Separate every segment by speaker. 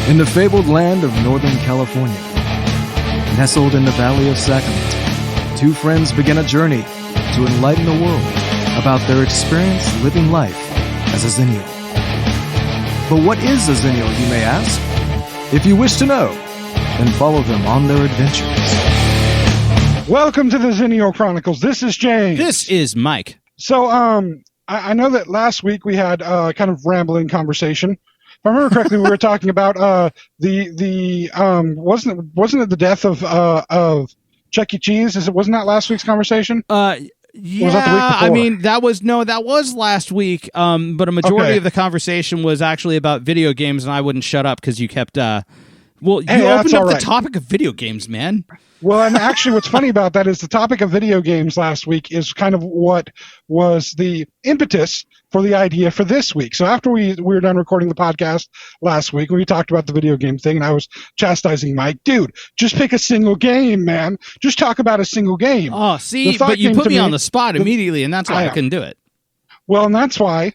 Speaker 1: In the fabled land of Northern California, nestled in the Valley of Sacramento, two friends begin a journey to enlighten the world about their experience living life as a Xennial. But what is a Xennial, you may ask? If you wish to know, then follow them on their adventures.
Speaker 2: Welcome to the Xennial Chronicles. This is James.
Speaker 3: This is Mike.
Speaker 2: So, I know that last week we had kind of rambling conversation. If I remember correctly, we were talking about wasn't it the death of Chuck E. Cheese? Wasn't that last week's conversation?
Speaker 3: Yeah,
Speaker 2: was that the week before?
Speaker 3: I mean, that was last week. But a majority of the conversation was actually about video games, and I wouldn't shut up because you kept. You opened up the topic of video games, man.
Speaker 2: Well, and actually what's funny about that is the topic of video games last week is kind of what was the impetus for the idea for this week. So after we were done recording the podcast last week, we talked about the video game thing, and I was chastising Mike. Dude, just pick a single game, man. Just talk about a single game.
Speaker 3: Oh, see, but you put me on the spot immediately, and that's why I couldn't do it.
Speaker 2: Well, and that's why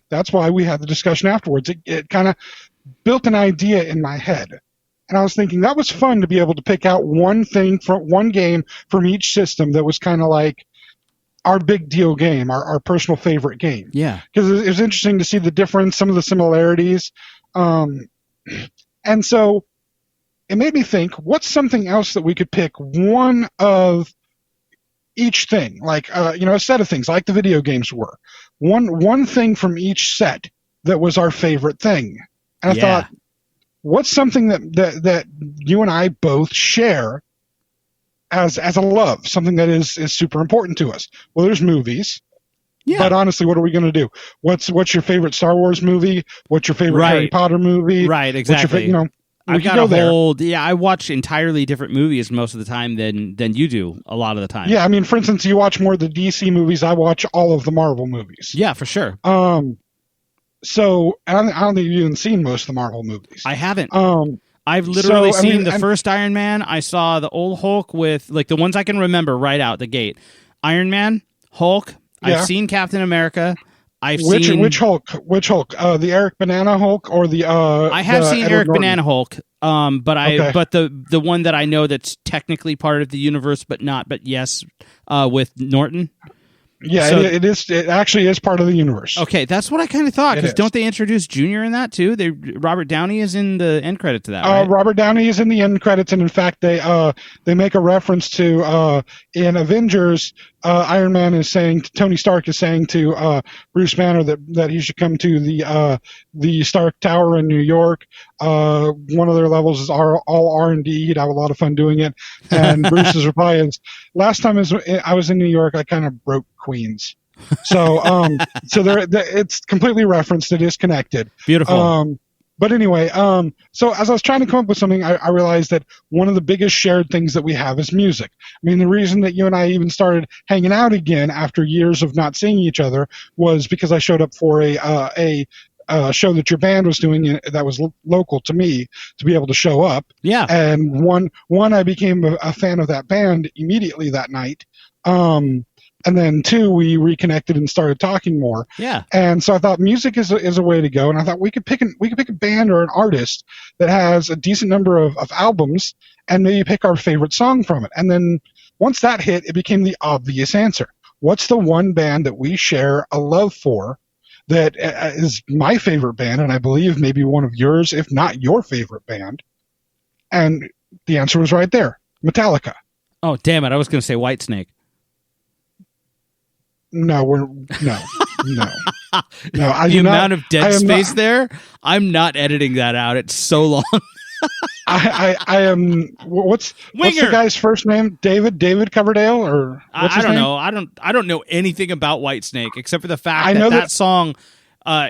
Speaker 2: we had the discussion afterwards. It kind of built an idea in my head. And I was thinking that was fun to be able to pick out one thing from one game from each system that was kind of like our big deal game, our personal favorite game.
Speaker 3: Yeah.
Speaker 2: Because it was interesting to see the difference, some of the similarities. And so it made me think, what's something else that we could pick one of each thing? Like, a set of things, like the video games were. One thing from each set that was our favorite thing. And I thought, what's something that you and I both share as a love, something that is super important to us? Well, there's movies. Yeah. But honestly, what are we going to do? What's your favorite Star Wars movie? What's your favorite Harry Potter movie?
Speaker 3: Right, exactly. I've got a whole. Yeah, I watch entirely different movies most of the time than you do a lot of the time.
Speaker 2: Yeah, I mean, for instance, you watch more of the DC movies. I watch all of the Marvel movies.
Speaker 3: Yeah, for sure.
Speaker 2: So I don't think you've even seen most of the Marvel movies.
Speaker 3: I haven't. I've literally seen the first Iron Man. I saw the old Hulk with, like, the ones I can remember right out the gate. Iron Man, Hulk. Yeah. I've seen Captain America.
Speaker 2: Which Hulk? Which Hulk? The Eric Banana Hulk or the?
Speaker 3: I have seen Eric Banana Hulk. But the one that I know that's technically part of the universe, but not. But yes, with Norton.
Speaker 2: Yeah, so, it actually is part of the universe.
Speaker 3: Okay, that's what I kind of thought, because don't they introduce Junior in that too? Robert Downey is in the end credit to that, right?
Speaker 2: Robert Downey is in the end credits, and in fact, they make a reference to in Avengers, Iron Man is saying, Tony Stark is saying to Bruce Banner that he should come to the Stark Tower in New York. One of their levels is all R&D. He'd have a lot of fun doing it. And Bruce's reply is, last time I was in New York, I kind of broke Queens. So it's completely referenced. It is connected.
Speaker 3: Beautiful.
Speaker 2: But anyway, so as I was trying to come up with something, I realized that one of the biggest shared things that we have is music. I mean, the reason that you and I even started hanging out again after years of not seeing each other was because I showed up for a show that your band was doing that was local to me to be able to show up.
Speaker 3: Yeah.
Speaker 2: And one, I became a fan of that band immediately that night. And then two, we reconnected and started talking more.
Speaker 3: Yeah.
Speaker 2: And so I thought music is a way to go. And I thought we could pick a band or an artist that has a decent number of albums and maybe pick our favorite song from it. And then once that hit, it became the obvious answer. What's the one band that we share a love for that is my favorite band, and I believe maybe one of yours, if not your favorite band? And the answer was right there. Metallica.
Speaker 3: Oh, damn it. I was going to say Whitesnake.
Speaker 2: No. The
Speaker 3: amount of dead space there, I'm not editing that out. It's so long.
Speaker 2: I am. What's the guy's first name? David Coverdale, or what's his name?
Speaker 3: Know. I don't know anything about Whitesnake except for the fact that song,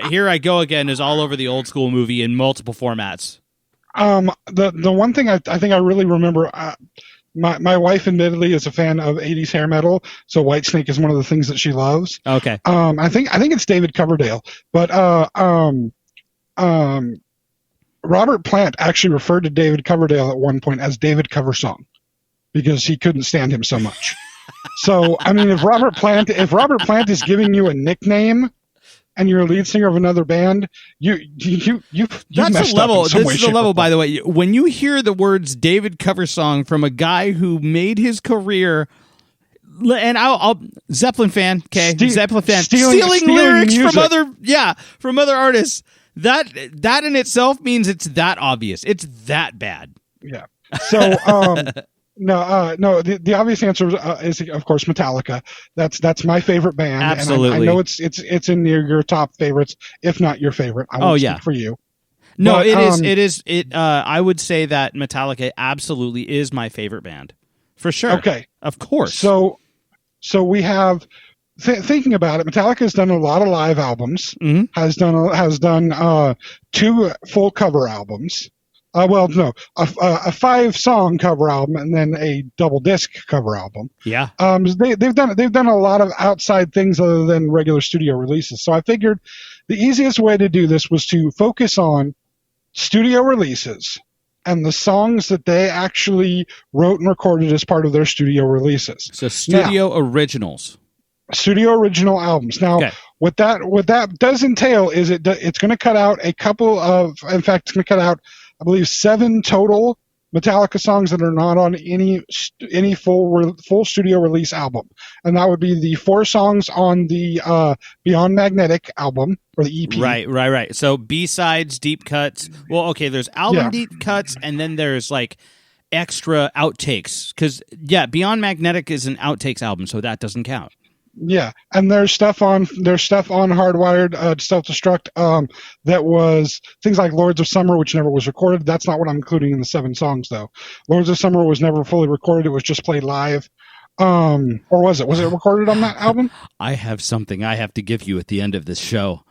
Speaker 3: "Here I Go Again," is all over the Old School movie in multiple formats.
Speaker 2: The one thing I think I really remember. My wife admittedly is a fan of 80s hair metal, so Whitesnake is one of the things that she loves.
Speaker 3: Okay.
Speaker 2: I think it's David Coverdale, but Robert Plant actually referred to David Coverdale at one point as David Coversong because he couldn't stand him so much. So, I mean, if Robert Plant is giving you a nickname, and you're a lead singer of another band, you
Speaker 3: that's
Speaker 2: messed
Speaker 3: the level.
Speaker 2: Up in some way,
Speaker 3: this is the
Speaker 2: shape,
Speaker 3: level,
Speaker 2: or
Speaker 3: by the way. When you hear the words "David cover song" from a guy who made his career, and I'll Zeppelin fan, okay, Zeppelin fan, stealing lyrics
Speaker 2: music.
Speaker 3: from other artists. That in itself means it's that obvious. It's that bad.
Speaker 2: Yeah. So no. The obvious answer is of course Metallica. That's my favorite band.
Speaker 3: Absolutely.
Speaker 2: And I know it's in your top favorites, if not your favorite. I won't speak for you.
Speaker 3: No, but, it is. I would say that Metallica absolutely is my favorite band, for sure.
Speaker 2: Okay,
Speaker 3: of course.
Speaker 2: So we have thinking about it. Metallica has done a lot of live albums.
Speaker 3: Mm-hmm.
Speaker 2: Has done 2 full cover albums. A 5-song cover album and then a double disc cover album.
Speaker 3: Yeah.
Speaker 2: They've done a lot of outside things other than regular studio releases. So I figured the easiest way to do this was to focus on studio releases and the songs that they actually wrote and recorded as part of their studio releases.
Speaker 3: So studio originals.
Speaker 2: Studio original albums. Now, what that does entail is it's going to cut out a couple of, in fact, it's going to cut out, I believe, 7 total Metallica songs that are not on any full studio release album, and that would be the 4 songs on the Beyond Magnetic album or the EP.
Speaker 3: Right. So B-sides, deep cuts. Well, okay, there's album deep cuts, and then there's like extra outtakes because Beyond Magnetic is an outtakes album, so that doesn't count.
Speaker 2: Yeah, and there's stuff on Hardwired Self-Destruct that was things like Lords of Summer, which never was recorded. That's not what I'm including in the 7 songs, though. Lords of Summer was never fully recorded. It was just played live. Or was it? Was it recorded on that album?
Speaker 3: I have something I have to give you at the end of this show.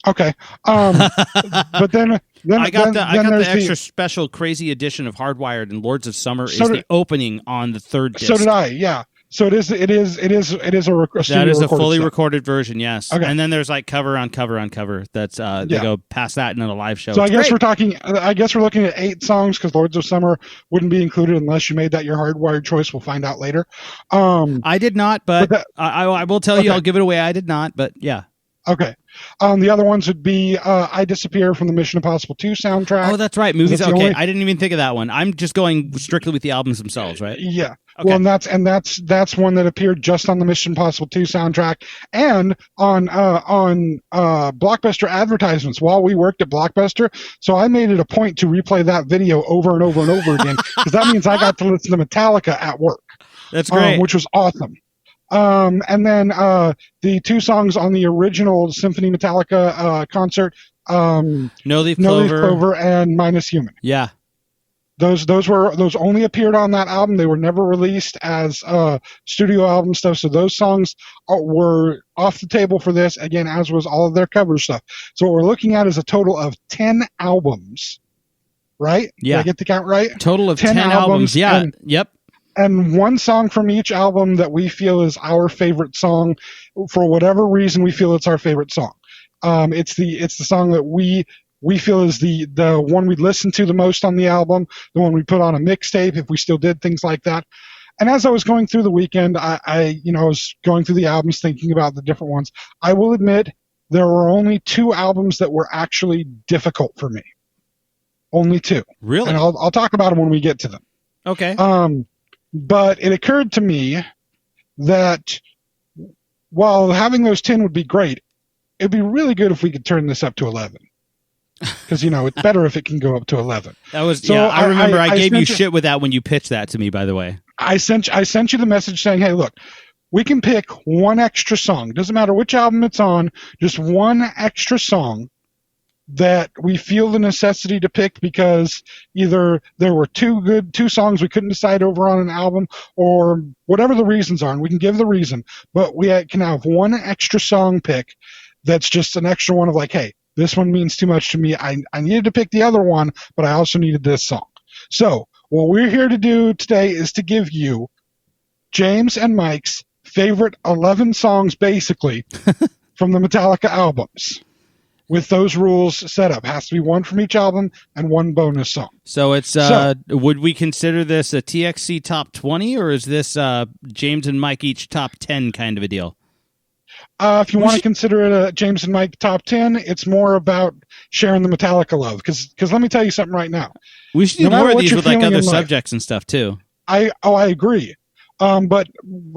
Speaker 2: Okay. But then
Speaker 3: I got the extra special crazy edition of Hardwired, and Lords of Summer is the opening on the 3rd disc.
Speaker 2: So did I, yeah. So it is a
Speaker 3: that is a fully recorded version, yes.
Speaker 2: Okay.
Speaker 3: And then there's like cover on cover on cover. That's they go past that and then a live show.
Speaker 2: So I guess we're looking at 8 songs because Lords of Summer wouldn't be included unless you made that your Hardwired choice. We'll find out later.
Speaker 3: I did not, but I will tell you, I'll give it away. I did not, but yeah.
Speaker 2: Okay. The other ones would be I Disappear from the Mission Impossible 2 soundtrack.
Speaker 3: Oh, that's right. Movies. Okay, I didn't even think of that one. I'm just going strictly with the albums themselves, right?
Speaker 2: Yeah.
Speaker 3: Okay.
Speaker 2: Well, and that's one that appeared just on the Mission Impossible 2 soundtrack and on Blockbuster advertisements while we worked at Blockbuster. So I made it a point to replay that video over and over and over again because that means I got to listen to Metallica at work.
Speaker 3: That's great.
Speaker 2: Which was awesome. And then the 2 songs on the original Symphony Metallica concert, No
Speaker 3: Leaf
Speaker 2: Clover and Minus Human.
Speaker 3: Yeah.
Speaker 2: Those only appeared on that album. They were never released as studio album stuff. So those songs were off the table for this, again, as was all of their cover stuff. So what we're looking at is a total of 10 albums, right?
Speaker 3: Yeah.
Speaker 2: Did I get the count right?
Speaker 3: Total of 10 albums. Yeah. Yep.
Speaker 2: And 1 song from each album that we feel is our favorite song. For whatever reason, we feel it's our favorite song. It's the song that we feel is the one we'd listen to the most on the album, the one we put on a mixtape if we still did things like that. And as I was going through the weekend, I was going through the albums thinking about the different ones. I will admit there were only 2 albums that were actually difficult for me. Only 2.
Speaker 3: Really?
Speaker 2: And I'll talk about them when we get to them.
Speaker 3: Okay.
Speaker 2: But it occurred to me that while having those 10 would be great, it'd be really good if we could turn this up to 11. Because, it's better if it can go up to 11.
Speaker 3: That was, I remember I gave you shit with that when you pitched that to me, by the way.
Speaker 2: I sent you the message saying, hey, look, we can pick 1 extra song. It doesn't matter which album it's on, just 1 extra song that we feel the necessity to pick because either there were 2 songs we couldn't decide over on an album or whatever the reasons are, and we can give the reason, but we can have 1 extra song pick that's just an extra one of like, hey, this one means too much to me. I needed to pick the other one, but I also needed this song. So what we're here to do today is to give you James and Mike's favorite 11 songs, basically, from the Metallica albums. With those rules set up. Has to be 1 from each album and 1 bonus song.
Speaker 3: So it's would we consider this a TXC top 20 or is this James and Mike each top 10 kind of a deal?
Speaker 2: If you want to consider it a James and Mike top 10, it's more about sharing the Metallica love. Because let me tell you something right now.
Speaker 3: We should do more of these with like other subjects and stuff too.
Speaker 2: I agree. But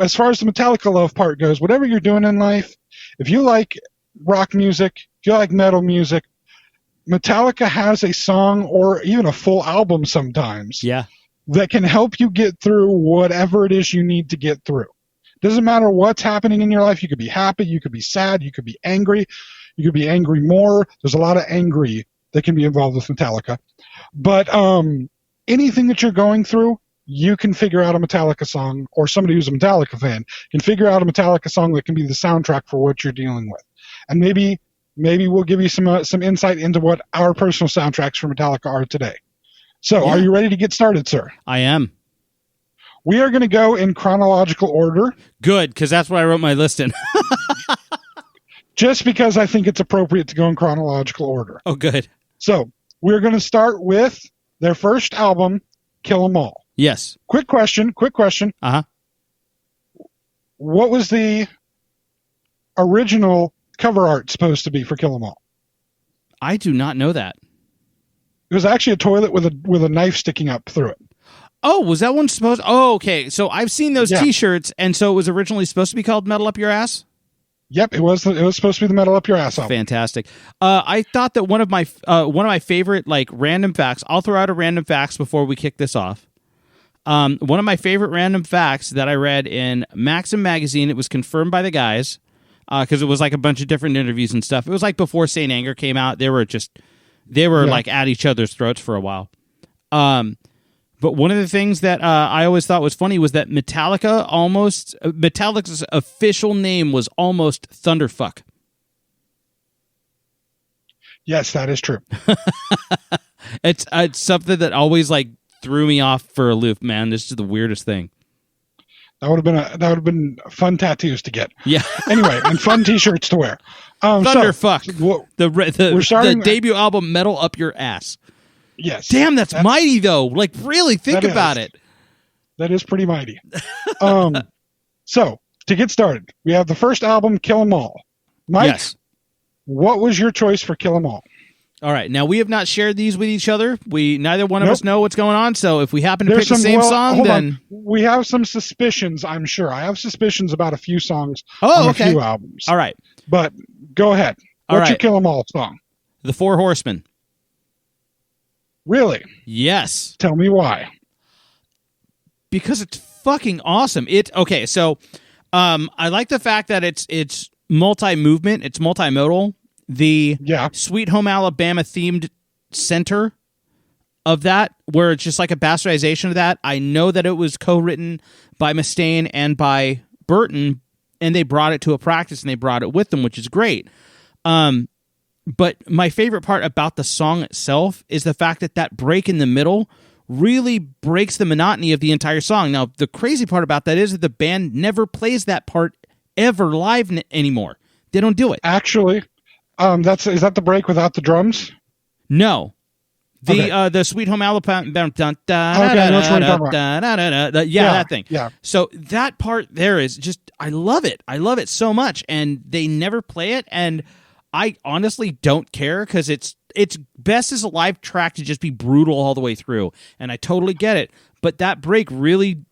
Speaker 2: as far as the Metallica love part goes, whatever you're doing in life, if you like rock music, if you like metal music, Metallica has a song or even a full album sometimes that can help you get through whatever it is you need to get through. Doesn't matter what's happening in your life. You could be happy, you could be sad, you could be angry, you could be angry more. There's a lot of angry that can be involved with Metallica. But anything that you're going through, you can figure out a Metallica song, or somebody who's a Metallica fan can figure out a Metallica song that can be the soundtrack for what you're dealing with. And maybe we'll give you some insight into what our personal soundtracks for Metallica are today. So, Are you ready to get started, sir?
Speaker 3: I am.
Speaker 2: We are going to go in chronological order.
Speaker 3: Good, because that's what I wrote my list in.
Speaker 2: Just because I think it's appropriate to go in chronological order.
Speaker 3: Oh, good.
Speaker 2: So, we're going to start with their first album, Kill 'Em All.
Speaker 3: Yes.
Speaker 2: Quick question.
Speaker 3: Uh-huh.
Speaker 2: What was the original cover art supposed to be for Kill 'Em All?
Speaker 3: I do not know that.
Speaker 2: It was actually a toilet with a knife sticking up through it.
Speaker 3: Oh, was that one supposed? Oh, okay. So I've seen those T-shirts, and so it was originally supposed to be called "Metal Up Your Ass."
Speaker 2: Yep, it was supposed to be the "Metal Up Your Ass" album.
Speaker 3: Fantastic. I thought that one of my favorite like random facts. I'll throw out a random facts before we kick this off. One of my favorite random facts that I read in Maxim magazine. It was confirmed by the guys because it was like a bunch of different interviews and stuff. It was like before Saint Anger came out. They were like at each other's throats for a while. But one of the things that I always thought was funny was that Metallica's official name was almost Thunderfuck.
Speaker 2: Yes, that is true.
Speaker 3: It's something that always like threw me off for a loop, man. This is the weirdest thing.
Speaker 2: That would have been fun tattoos to get.
Speaker 3: Yeah.
Speaker 2: Anyway, and fun T-shirts to wear.
Speaker 3: Thunderfuck.
Speaker 2: So,
Speaker 3: the debut album, "Metal Up Your Ass."
Speaker 2: Yes.
Speaker 3: Damn, that's mighty though. Like, really think about it.
Speaker 2: That is pretty mighty. So, to get started, we have the first album, Kill 'Em All. Mike, what was your choice for Kill 'Em All?
Speaker 3: All right. Now, we have not shared these with each other. Neither one of us know what's going on, so if we happen to pick the same song, then...
Speaker 2: We have some suspicions, I'm sure. I have suspicions about a few songs on a few albums.
Speaker 3: All right.
Speaker 2: But go ahead. What's your Kill 'Em All song?
Speaker 3: The Four Horsemen.
Speaker 2: Really?
Speaker 3: Yes.
Speaker 2: Tell me why.
Speaker 3: Because it's fucking awesome. So I like the fact that it's multi-movement, it's multimodal. The Sweet Home Alabama themed center of that, where it's just like a bastardization of that. I know that it was co-written by Mustaine and by Burton, and they brought it to a practice and they brought it with them, which is great. But my favorite part about the song itself is the fact that break in the middle really breaks the monotony of the entire song. Now, the crazy part about that is that the band never plays that part ever live anymore. They don't do it.
Speaker 2: Actually, is that the break without the drums?
Speaker 3: No. The Sweet Home Alabama. That thing.
Speaker 2: Yeah.
Speaker 3: So that part there is just, I love it. I love it so much. And they never play it. And I honestly don't care because it's best as a live track to just be brutal all the way through, and I totally get it. But that break really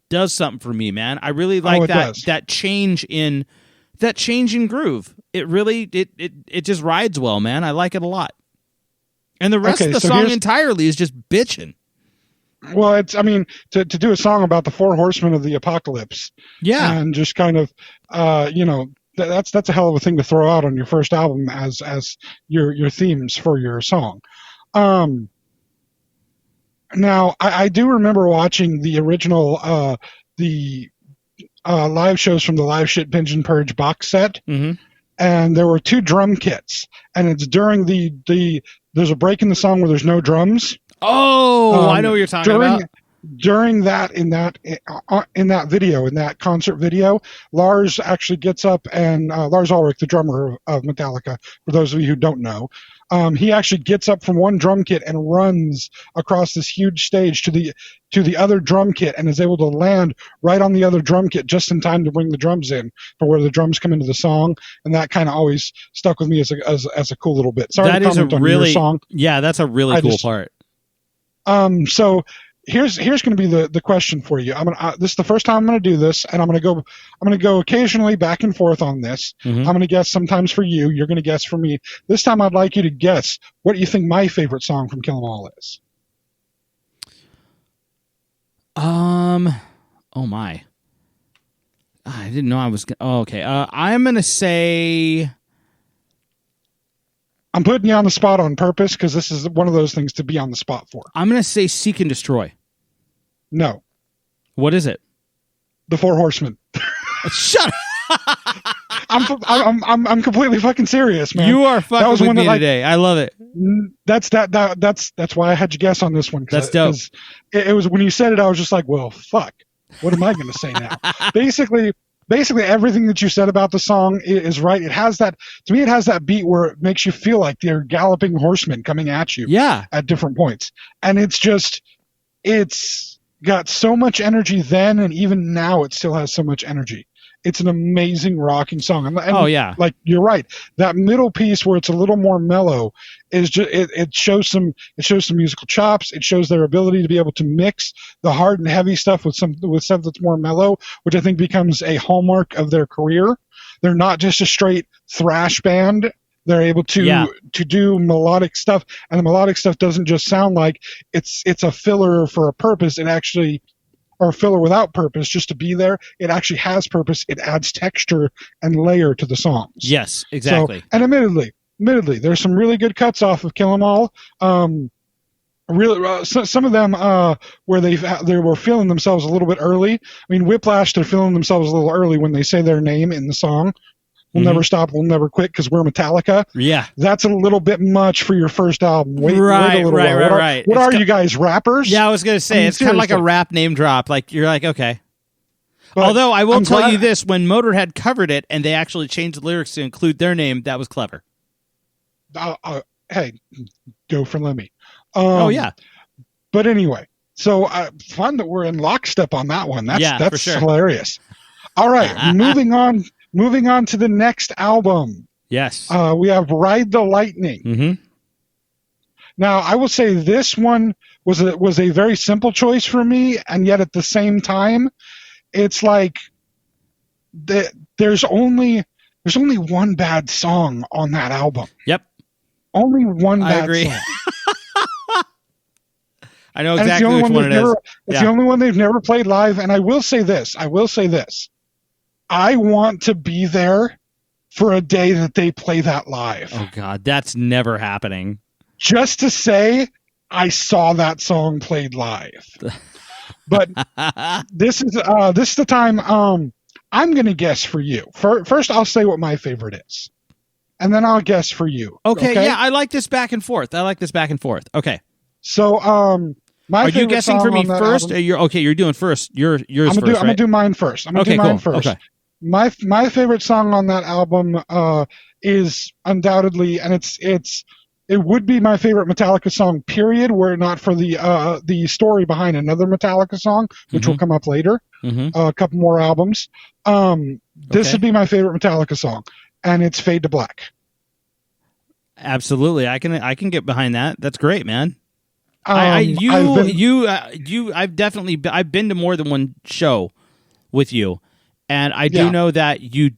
Speaker 3: does something for me, man. I really like that change in groove. It really it just rides well, man. I like it a lot. And the rest of the song entirely is just bitching.
Speaker 2: Well, to do a song about the Four Horsemen of the Apocalypse, and just kind of that's a hell of a thing to throw out on your first album as your themes for your song. Now, I do remember watching the original live shows from the Live Shit Binge and Purge box set, and there were two drum kits, and it's during the there's a break in the song where there's no drums.
Speaker 3: Oh, I know what you're talking about.
Speaker 2: during that in that video, in that concert video, Lars actually gets up and Lars Ulrich, the drummer of Metallica, for those of you who don't know, he actually gets up from one drum kit and runs across this huge stage to the other drum kit and is able to land right on the other drum kit just in time to bring the drums in for where the drums come into the song, and that kind of always stuck with me as a cool little bit. Sorry, that is a really song.
Speaker 3: Yeah, that's a really cool part.
Speaker 2: So here's going to be the question for you. This is the first time I'm going to do this, and I'm going to go occasionally back and forth on this. Mm-hmm. I'm going to guess sometimes for you. You're going to guess for me. This time, I'd like you to guess what you think my favorite song from Kill 'Em All is.
Speaker 3: Oh my. I didn't know I was. Okay. I'm going to say.
Speaker 2: I'm putting you on the spot on purpose because this is one of those things to be on the spot for.
Speaker 3: I'm going to say Seek and Destroy.
Speaker 2: No.
Speaker 3: What is it?
Speaker 2: The Four Horsemen.
Speaker 3: Shut up.
Speaker 2: I'm completely fucking serious, man.
Speaker 3: You are fucking with me today. I love it.
Speaker 2: That's why I had you guess on this one.
Speaker 3: That's dope.
Speaker 2: It was when you said it, I was just like, well, fuck. What am I going to say now? Basically everything that you said about the song is right. It has that beat where it makes you feel like they're galloping horsemen coming at you.
Speaker 3: Yeah.
Speaker 2: At different points. And it's got so much energy then, and even now it still has so much energy. It's an amazing rocking song. And
Speaker 3: oh yeah,
Speaker 2: like you're right. That middle piece where it's a little more mellow is just it shows some musical chops. It shows their ability to be able to mix the hard and heavy stuff with stuff that's more mellow, which I think becomes a hallmark of their career. They're not just a straight thrash band. They're able to do melodic stuff, and the melodic stuff doesn't just sound like it's a filler for a purpose. It actually, or a filler without purpose, just to be there. It actually has purpose. It adds texture and layer to the songs.
Speaker 3: Yes, exactly.
Speaker 2: So, and admittedly, there's some really good cuts off of Kill 'Em All. Some of them where they were feeling themselves a little bit early. I mean, Whiplash, they're feeling themselves a little early when they say their name in the song. We'll never stop, we'll never quit because we're Metallica.
Speaker 3: Yeah.
Speaker 2: That's a little bit much for your first album. Wait a little while.
Speaker 3: Right.
Speaker 2: What are you guys, rappers?
Speaker 3: Yeah, I was going to say, it's kind of like a rap name drop. Like, you're like, okay. But although I will tell you this, when Motorhead covered it and they actually changed the lyrics to include their name, that was clever.
Speaker 2: Hey, go for Lemmy.
Speaker 3: Oh, yeah.
Speaker 2: But anyway, so fun that we're in lockstep on that one. That's
Speaker 3: for sure.
Speaker 2: Hilarious. All right, Moving on to the next album.
Speaker 3: Yes.
Speaker 2: We have Ride the Lightning.
Speaker 3: Mm-hmm.
Speaker 2: Now, I will say this one was a very simple choice for me, and yet at the same time, it's like there's only one bad song on that album.
Speaker 3: Yep.
Speaker 2: Only one bad
Speaker 3: agree.
Speaker 2: song.
Speaker 3: I know exactly which one it is.
Speaker 2: It's the only one they've never played live, and I will say this. I want to be there for a day that they play that live.
Speaker 3: Oh, God, that's never happening.
Speaker 2: Just to say I saw that song played live. But this is the time I'm going to guess for you. First, I'll say what my favorite is, and then I'll guess for you.
Speaker 3: Okay, yeah, I like this back and forth. Okay.
Speaker 2: So,
Speaker 3: are you guessing for me first? You're doing first. Yours first.
Speaker 2: I'm going to do mine first.
Speaker 3: Okay.
Speaker 2: My favorite song on that album is undoubtedly, and it would be my favorite Metallica song, period, were it not for the story behind another Metallica song, which will come up later, a couple more albums. This would be my favorite Metallica song, and it's Fade to Black.
Speaker 3: Absolutely, I can get behind that. That's great, man. I've been to more than one show with you. And I do know that you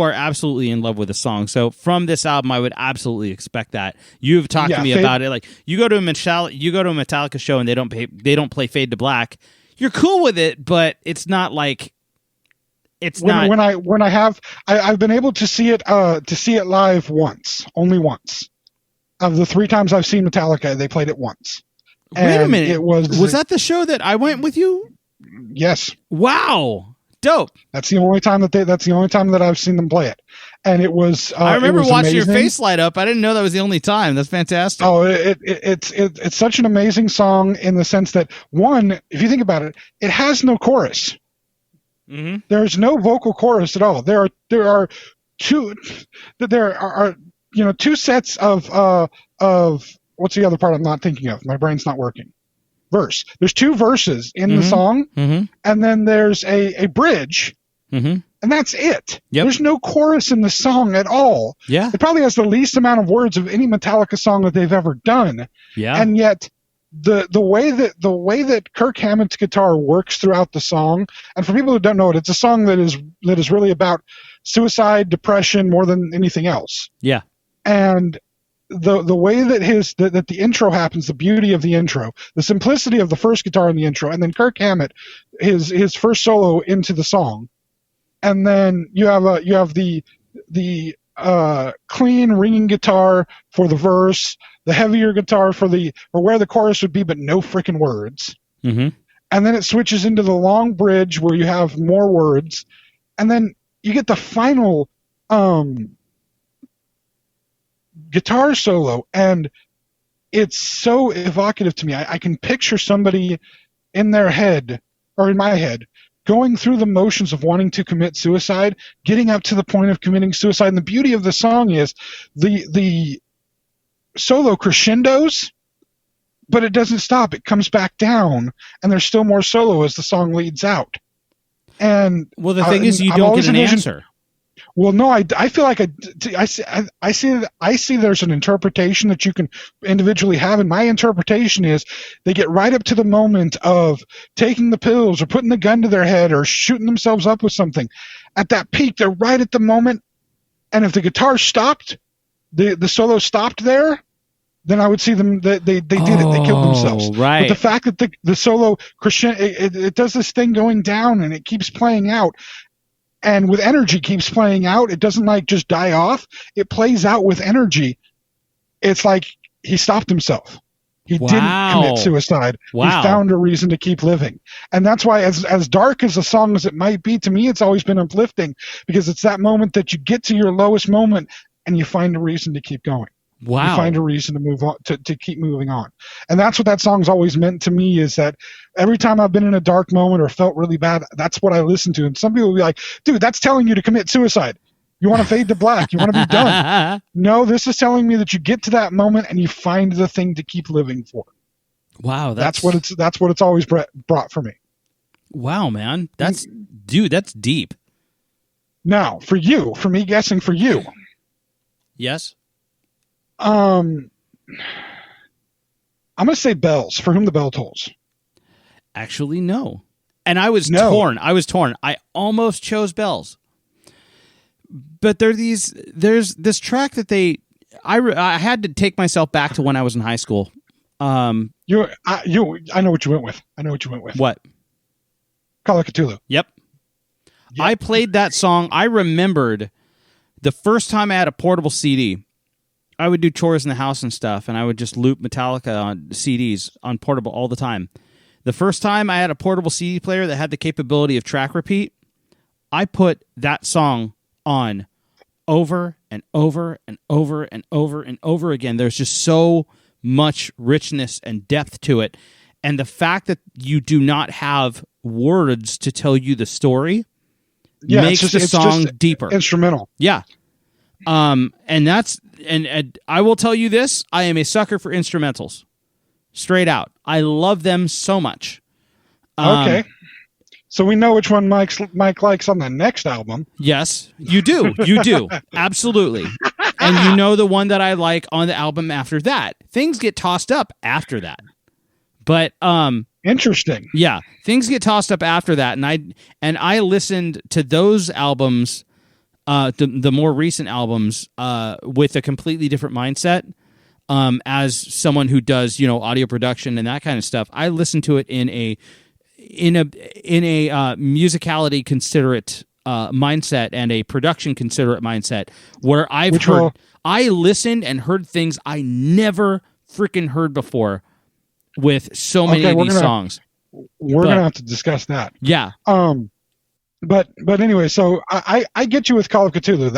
Speaker 3: are absolutely in love with the song. So from this album, I would absolutely expect that. You've talked to me about it. Like you go to a Metallica show and they don't play Fade to Black. You're cool with it, but it's not like not.
Speaker 2: I've been able to see it live only once. Of the 3 times I've seen Metallica, they played it once.
Speaker 3: Wait a minute. Was that the show that I went with you?
Speaker 2: Yes.
Speaker 3: Wow. dope.
Speaker 2: That's the only time that I've seen them play it, and it was.
Speaker 3: I remember watching
Speaker 2: amazing.
Speaker 3: your face light up. I didn't know that was the only time. That's fantastic.
Speaker 2: Oh, it's such an amazing song in the sense that, one, if you think about it, it has no chorus.
Speaker 3: Mm-hmm.
Speaker 2: There's no vocal chorus at all. There are two sets of what's the other part I'm not thinking of? My brain's not working. Verse. There's two verses in the song, and then there's a bridge, and that's it.
Speaker 3: Yep.
Speaker 2: There's no chorus in the song at all.
Speaker 3: Yeah.
Speaker 2: It probably has the least amount of words of any Metallica song that they've ever done.
Speaker 3: Yeah.
Speaker 2: And yet the way that Kirk Hammett's guitar works throughout the song, and for people who don't know it, it's a song that is really about suicide, depression more than anything else.
Speaker 3: Yeah.
Speaker 2: And the way that the intro happens, the beauty of the intro, the simplicity of the first guitar in the intro, and then Kirk Hammett, his first solo into the song, and then you have the clean ringing guitar for the verse, the heavier guitar for where the chorus would be, but no freaking words.
Speaker 3: Mm-hmm.
Speaker 2: And then it switches into the long bridge where you have more words, and then you get the final guitar solo, and it's so evocative to me. I can picture somebody in their head, or in my head, going through the motions of wanting to commit suicide, getting up to the point of committing suicide. And the beauty of the song is the solo crescendos, but it doesn't stop. It comes back down, and there's still more solo as the song leads out. And
Speaker 3: well, the thing is, you don't get an answer.
Speaker 2: Well, no, I feel like I see there's an interpretation that you can individually have, and my interpretation is they get right up to the moment of taking the pills or putting the gun to their head or shooting themselves up with something. At that peak, they're right at the moment, and if the guitar stopped, the solo stopped there, then I would see them they did it. They killed themselves.
Speaker 3: Right.
Speaker 2: But the fact that the solo crescendo, it does this thing going down, and it keeps playing out. And with energy keeps playing out. It doesn't like just die off. It plays out with energy. It's like he stopped himself. He didn't commit suicide. He found a reason to keep living. And that's why, as dark as a song as it might be, to me it's always been uplifting, because it's that moment that you get to your lowest moment and you find a reason to keep going.
Speaker 3: Wow.
Speaker 2: You find a reason to move on, to keep moving on. And that's what that song's always meant to me, is that every time I've been in a dark moment or felt really bad, that's what I listen to. And some people will be like, dude, that's telling you to commit suicide. You want to fade to black. You want to be done. No, this is telling me that you get to that moment and you find the thing to keep living for.
Speaker 3: Wow.
Speaker 2: That's what it's always brought for me.
Speaker 3: Wow, man. That's deep.
Speaker 2: Now, for me guessing for you.
Speaker 3: Yes.
Speaker 2: I'm going to say Bells, For Whom the Bell Tolls.
Speaker 3: Actually, no. And I was torn. I almost chose Bells. But there's this track that I had to take myself back to when I was in high school.
Speaker 2: I know what you went with.
Speaker 3: What?
Speaker 2: Call of Cthulhu.
Speaker 3: Yep. I played that song. I remembered the first time I had a portable CD. I would do chores in the house and stuff, and I would just loop Metallica on CDs on portable all the time. The first time I had a portable CD player that had the capability of track repeat, I put that song on over and over and over and over and over again. There's just so much richness and depth to it. And the fact that you do not have words to tell you the story makes the song deeper.
Speaker 2: Instrumental.
Speaker 3: Yeah. And I will tell you this, I am a sucker for instrumentals. Straight out. I love them so much.
Speaker 2: Okay. So we know which one Mike likes on the next album.
Speaker 3: Yes, you do. You do. Absolutely. And you know the one that I like on the album after that. Things get tossed up after that. But
Speaker 2: interesting.
Speaker 3: Yeah, things get tossed up after that, and I listened to those albums, the more recent albums, with a completely different mindset. As someone who does, audio production and that kind of stuff, I listen to it in a musicality considerate mindset and a production considerate mindset, where I listened and heard things I never freaking heard before with so many of these songs.
Speaker 2: We're gonna have to discuss that.
Speaker 3: Yeah.
Speaker 2: but anyway, so I get you with Call of Cthulhu.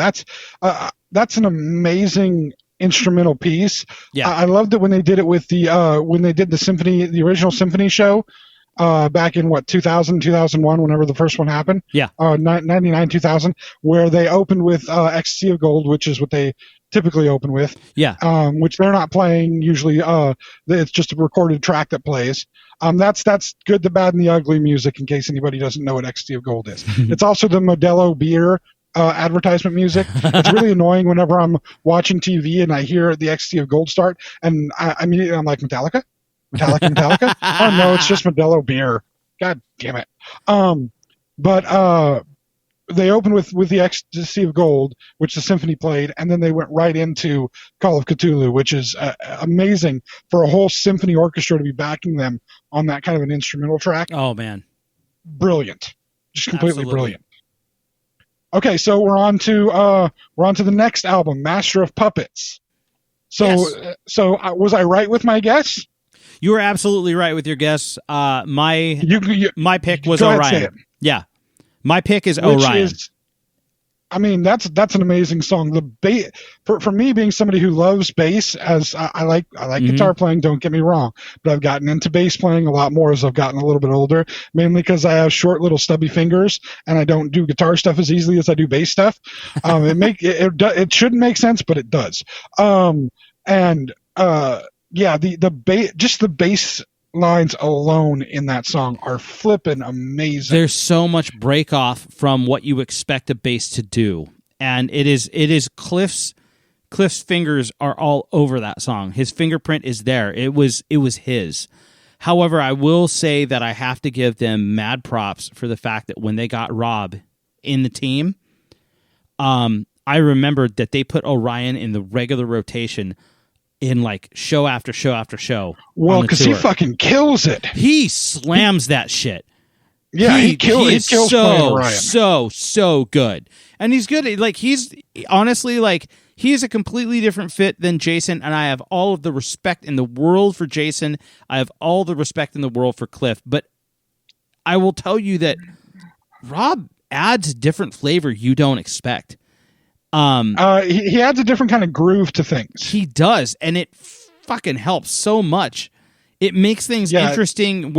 Speaker 2: That's an amazing instrumental piece.
Speaker 3: Yeah.
Speaker 2: I loved it when they did it with when they did the original symphony show back in 2000, 2001, whenever the first one happened.
Speaker 3: Yeah.
Speaker 2: 99, 2000, where they opened with Ecstasy of Gold, which is what they typically open with.
Speaker 3: Yeah.
Speaker 2: Which they're not playing usually. It's just a recorded track that plays. That's Good, the Bad, and the Ugly music, in case anybody doesn't know what Ecstasy of Gold is. It's also the Modelo beer advertisement music. It's really annoying whenever I'm watching TV and I hear the Ecstasy of Gold start, and immediately I'm like, Metallica? Oh no, it's just Modelo beer. God damn it. But they opened with the Ecstasy of Gold, which the symphony played, and then they went right into Call of Cthulhu, which is amazing for a whole symphony orchestra to be backing them on that kind of an instrumental track.
Speaker 3: Oh man,
Speaker 2: brilliant, just completely
Speaker 3: Absolutely.
Speaker 2: brilliant. Okay, so we're on to the next album, Master of Puppets. So,
Speaker 3: Yes.
Speaker 2: Was I right with my guess?
Speaker 3: You were absolutely right with your guess. My pick was
Speaker 2: go ahead, say
Speaker 3: Orion.
Speaker 2: it.
Speaker 3: Yeah, my pick is
Speaker 2: Which
Speaker 3: Orion.
Speaker 2: That's an amazing song. The bass, for me, being somebody who loves bass, as I like guitar playing. Don't get me wrong, but I've gotten into bass playing a lot more as I've gotten a little bit older. Mainly because I have short, little, stubby fingers, and I don't do guitar stuff as easily as I do bass stuff. It shouldn't make sense, but it does. The bass lines alone in that song are flippin' amazing.
Speaker 3: There's so much break off from what you expect a bass to do, and it is Cliff's fingers are all over that song. His fingerprint is there. It was his. However, I will say that I have to give them mad props for the fact that when they got Rob in the team, I remembered that they put Orion in the regular rotation in like show after show after show.
Speaker 2: Well, because he fucking kills it.
Speaker 3: He slams that shit.
Speaker 2: Yeah, he kills
Speaker 3: so good. And he's good. Like he's honestly like he is a completely different fit than Jason, and I have all of the respect in the world for Jason. I have all the respect in the world for Cliff, but I will tell you that Rob adds a different flavor you don't expect.
Speaker 2: He adds a different kind of groove to things.
Speaker 3: He does, and it fucking helps so much. It makes things interesting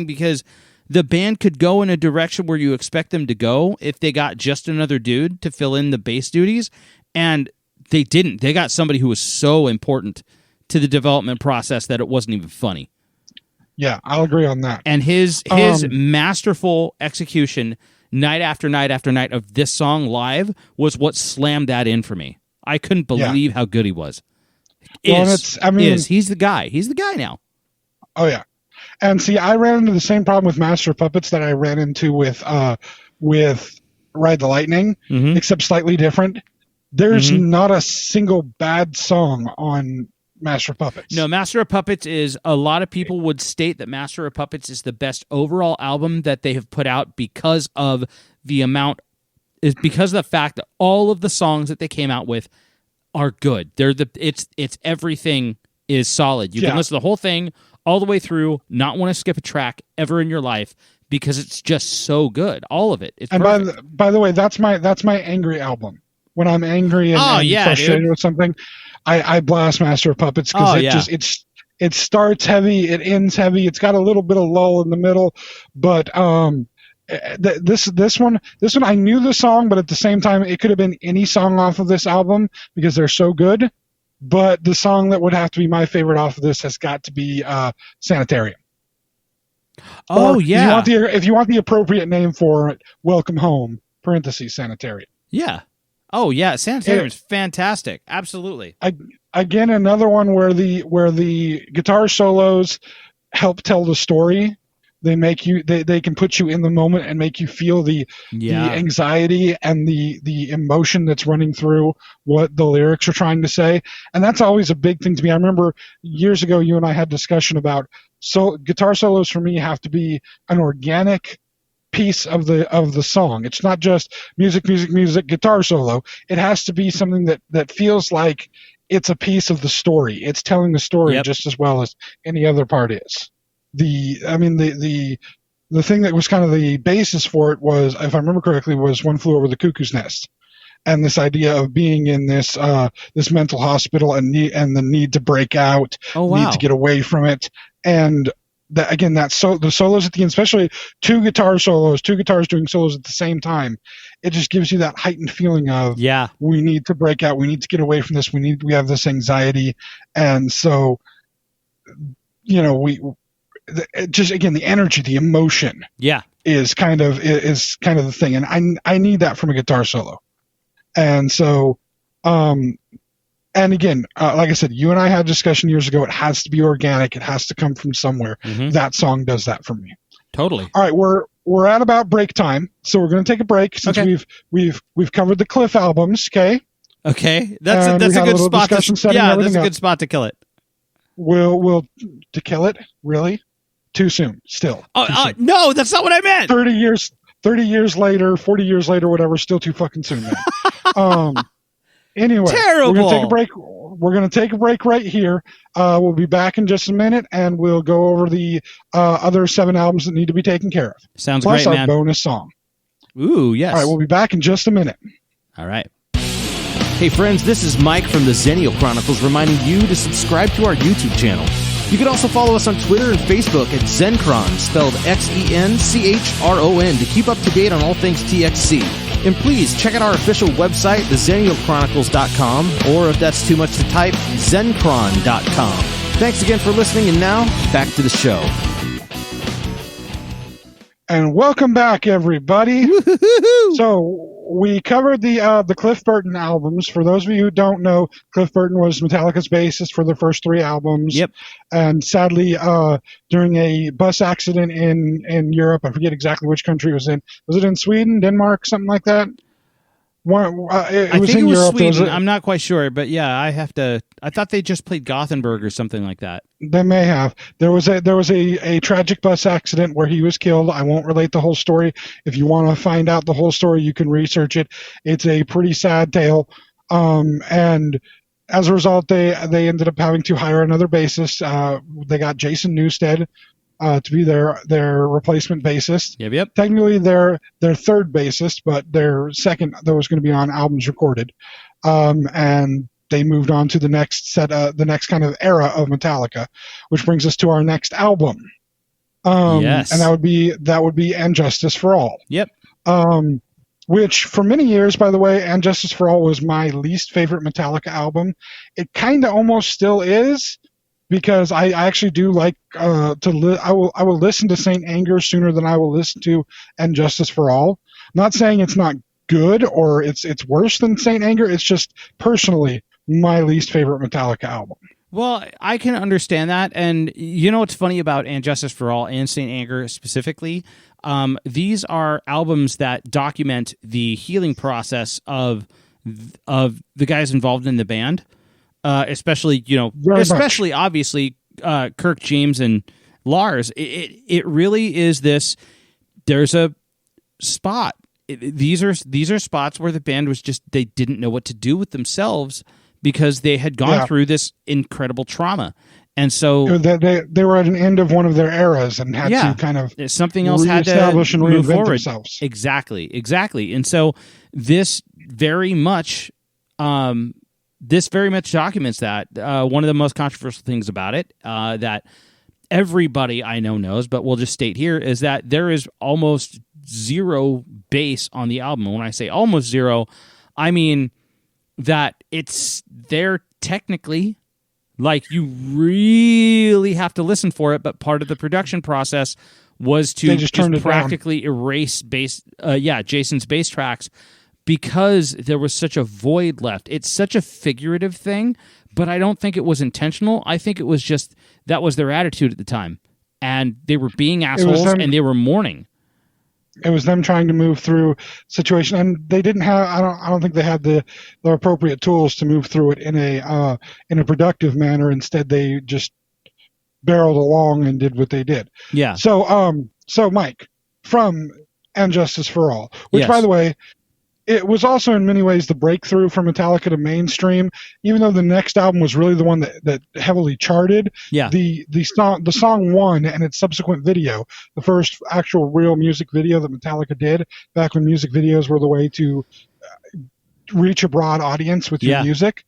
Speaker 3: because the band could go in a direction where you expect them to go if they got just another dude to fill in the bass duties, and they didn't. They got somebody who was so important to the development process that it wasn't even funny.
Speaker 2: Yeah, I'll agree on that.
Speaker 3: And his masterful execution night after night after night of this song live was what slammed that in for me. I couldn't believe how good he was. He's the guy. He's the guy now.
Speaker 2: Oh yeah. And see, I ran into the same problem with Master of Puppets that I ran into with Ride the Lightning, except slightly different. There's not a single bad song on Master of Puppets.
Speaker 3: No, Master of Puppets is, a lot of people would state that Master of Puppets is the best overall album that they have put out because of the fact that all of the songs that they came out with are good. It's everything is solid. You can listen to the whole thing all the way through, not want to skip a track ever in your life because it's just so good. All of it. It's perfect.
Speaker 2: By the way, that's my angry album. When I'm angry and frustrated with something, I blast Master of Puppets because it starts heavy, it ends heavy. It's got a little bit of lull in the middle, but this one I knew the song, but at the same time it could have been any song off of this album because they're so good. But the song that would have to be my favorite off of this has got to be Sanitarium.
Speaker 3: Oh, yeah.
Speaker 2: If you want the appropriate name for it, Welcome Home, Sanitarium.
Speaker 3: Yeah. Oh, yeah. Sanitarium is fantastic. Absolutely.
Speaker 2: Again, another one where the guitar solos help tell the story. They make you they can put you in the moment and make you feel the anxiety and the emotion that's running through what the lyrics are trying to say. And that's always a big thing to me. I remember years ago you and I had discussion about guitar solos for me have to be an organic piece of the song. It's not just music, guitar solo. It has to be something that feels like it's a piece of the story. It's telling the story just as well as any other part is. The the thing that was kind of the basis for it was, if I remember correctly, was One Flew Over the Cuckoo's Nest, and this idea of being in this this mental hospital and the need to break out, need to get away from it, and that again, the solos at the end, especially two guitars doing solos at the same time, it just gives you that heightened feeling of we need to break out, we need to get away from this, we have this anxiety, and so just again the energy, the emotion, is kind of the thing, and I need that from a guitar solo. And so, and again, like I said, you and I had a discussion years ago. It has to be organic. It has to come from somewhere. Mm-hmm. That song does that for me.
Speaker 3: Totally.
Speaker 2: All right, we're at about break time, so we're going to take a break since we've covered the Cliff albums. Okay.
Speaker 3: Okay, that's a good spot. That's a good spot to kill it.
Speaker 2: We'll to kill it. Really? Too soon. Still.
Speaker 3: No, that's not what I meant.
Speaker 2: 30 years later, 40 years later, whatever, still too fucking soon, man. Anyway,
Speaker 3: terrible.
Speaker 2: We're gonna take a break. We're gonna take a break right here. We'll be back in just a minute, and we'll go over the other 7 albums that need to be taken care of.
Speaker 3: Sounds
Speaker 2: plus
Speaker 3: great,
Speaker 2: our
Speaker 3: man.
Speaker 2: bonus song.
Speaker 3: Ooh, yes.
Speaker 2: All right, we'll be back in just a minute.
Speaker 3: All right. Hey, friends, this is Mike from the Xennial Chronicles reminding you to subscribe to our YouTube channel. You can also follow us on Twitter and Facebook at Xencron, spelled Xenchron, to keep up to date on all things TXC. And please check out our official website, thexennialchronicles.com, or if that's too much to type, Xencron.com. Thanks again for listening, and now, back to the show.
Speaker 2: And welcome back, everybody. So we covered the Cliff Burton albums. For those of you who don't know, Cliff Burton was Metallica's bassist for the first 3 albums.
Speaker 3: Yep.
Speaker 2: And sadly, during a bus accident in Europe, I forget exactly which country it was in. Was it in Sweden, Denmark, something like that?
Speaker 3: I think it was Europe. Sweden. I'm not quite sure, but yeah, I thought they just played Gothenburg or something like that.
Speaker 2: They may have. There was a tragic bus accident where he was killed. I won't relate the whole story. If you want to find out the whole story, you can research it. It's a pretty sad tale. And as a result, they ended up having to hire another bassist. They got Jason Newsted to be their replacement bassist.
Speaker 3: Yep.
Speaker 2: Technically, their third bassist, but their second that was going to be on albums recorded. And they moved on to the next kind of era of Metallica, which brings us to our next album.
Speaker 3: Yes.
Speaker 2: And that would be And Justice for All.
Speaker 3: Yep.
Speaker 2: Which for many years, by the way, And Justice for All was my least favorite Metallica album. It kind of almost still is, because I actually do like I will listen to Saint Anger sooner than I will listen to And Justice for All. I'm not saying it's not good or it's worse than Saint Anger. It's just personally my least favorite Metallica album.
Speaker 3: Well, I can understand that, and you know what's funny about And Justice for All and Saint Anger specifically? These are albums that document the healing process of the guys involved in the band. Especially obviously Kirk, James, and Lars. It really is this. There's a spot. These are spots where the band was just, they didn't know what to do with themselves because they had gone through this incredible trauma, and so
Speaker 2: they were at an end of one of their eras and had to kind of
Speaker 3: something else had to
Speaker 2: and
Speaker 3: move forward.
Speaker 2: Themselves.
Speaker 3: Exactly, and so this very much. This very much documents that. One of the most controversial things about it that everybody I know knows, but we'll just state here, is that there is almost zero bass on the album. When I say almost zero, I mean that it's there technically. Like, you really have to listen for it, but part of the production process was to just practically erase Jason's bass tracks, because there was such a void left. It's such a figurative thing, but I don't think it was intentional. I think it was just that was their attitude at the time, and they were being assholes and they were mourning.
Speaker 2: It was them trying to move through situation, and they didn't have. I don't think they had the appropriate tools to move through it in a productive manner. Instead, they just barreled along and did what they did.
Speaker 3: Yeah.
Speaker 2: So Mike, from And Justice for All, which, by the way, it was also in many ways the breakthrough for Metallica to mainstream. Even though the next album was really the one that heavily charted,
Speaker 3: yeah.
Speaker 2: the song won, and its subsequent video, the first actual real music video that Metallica did back when music videos were the way to reach a broad audience with your music,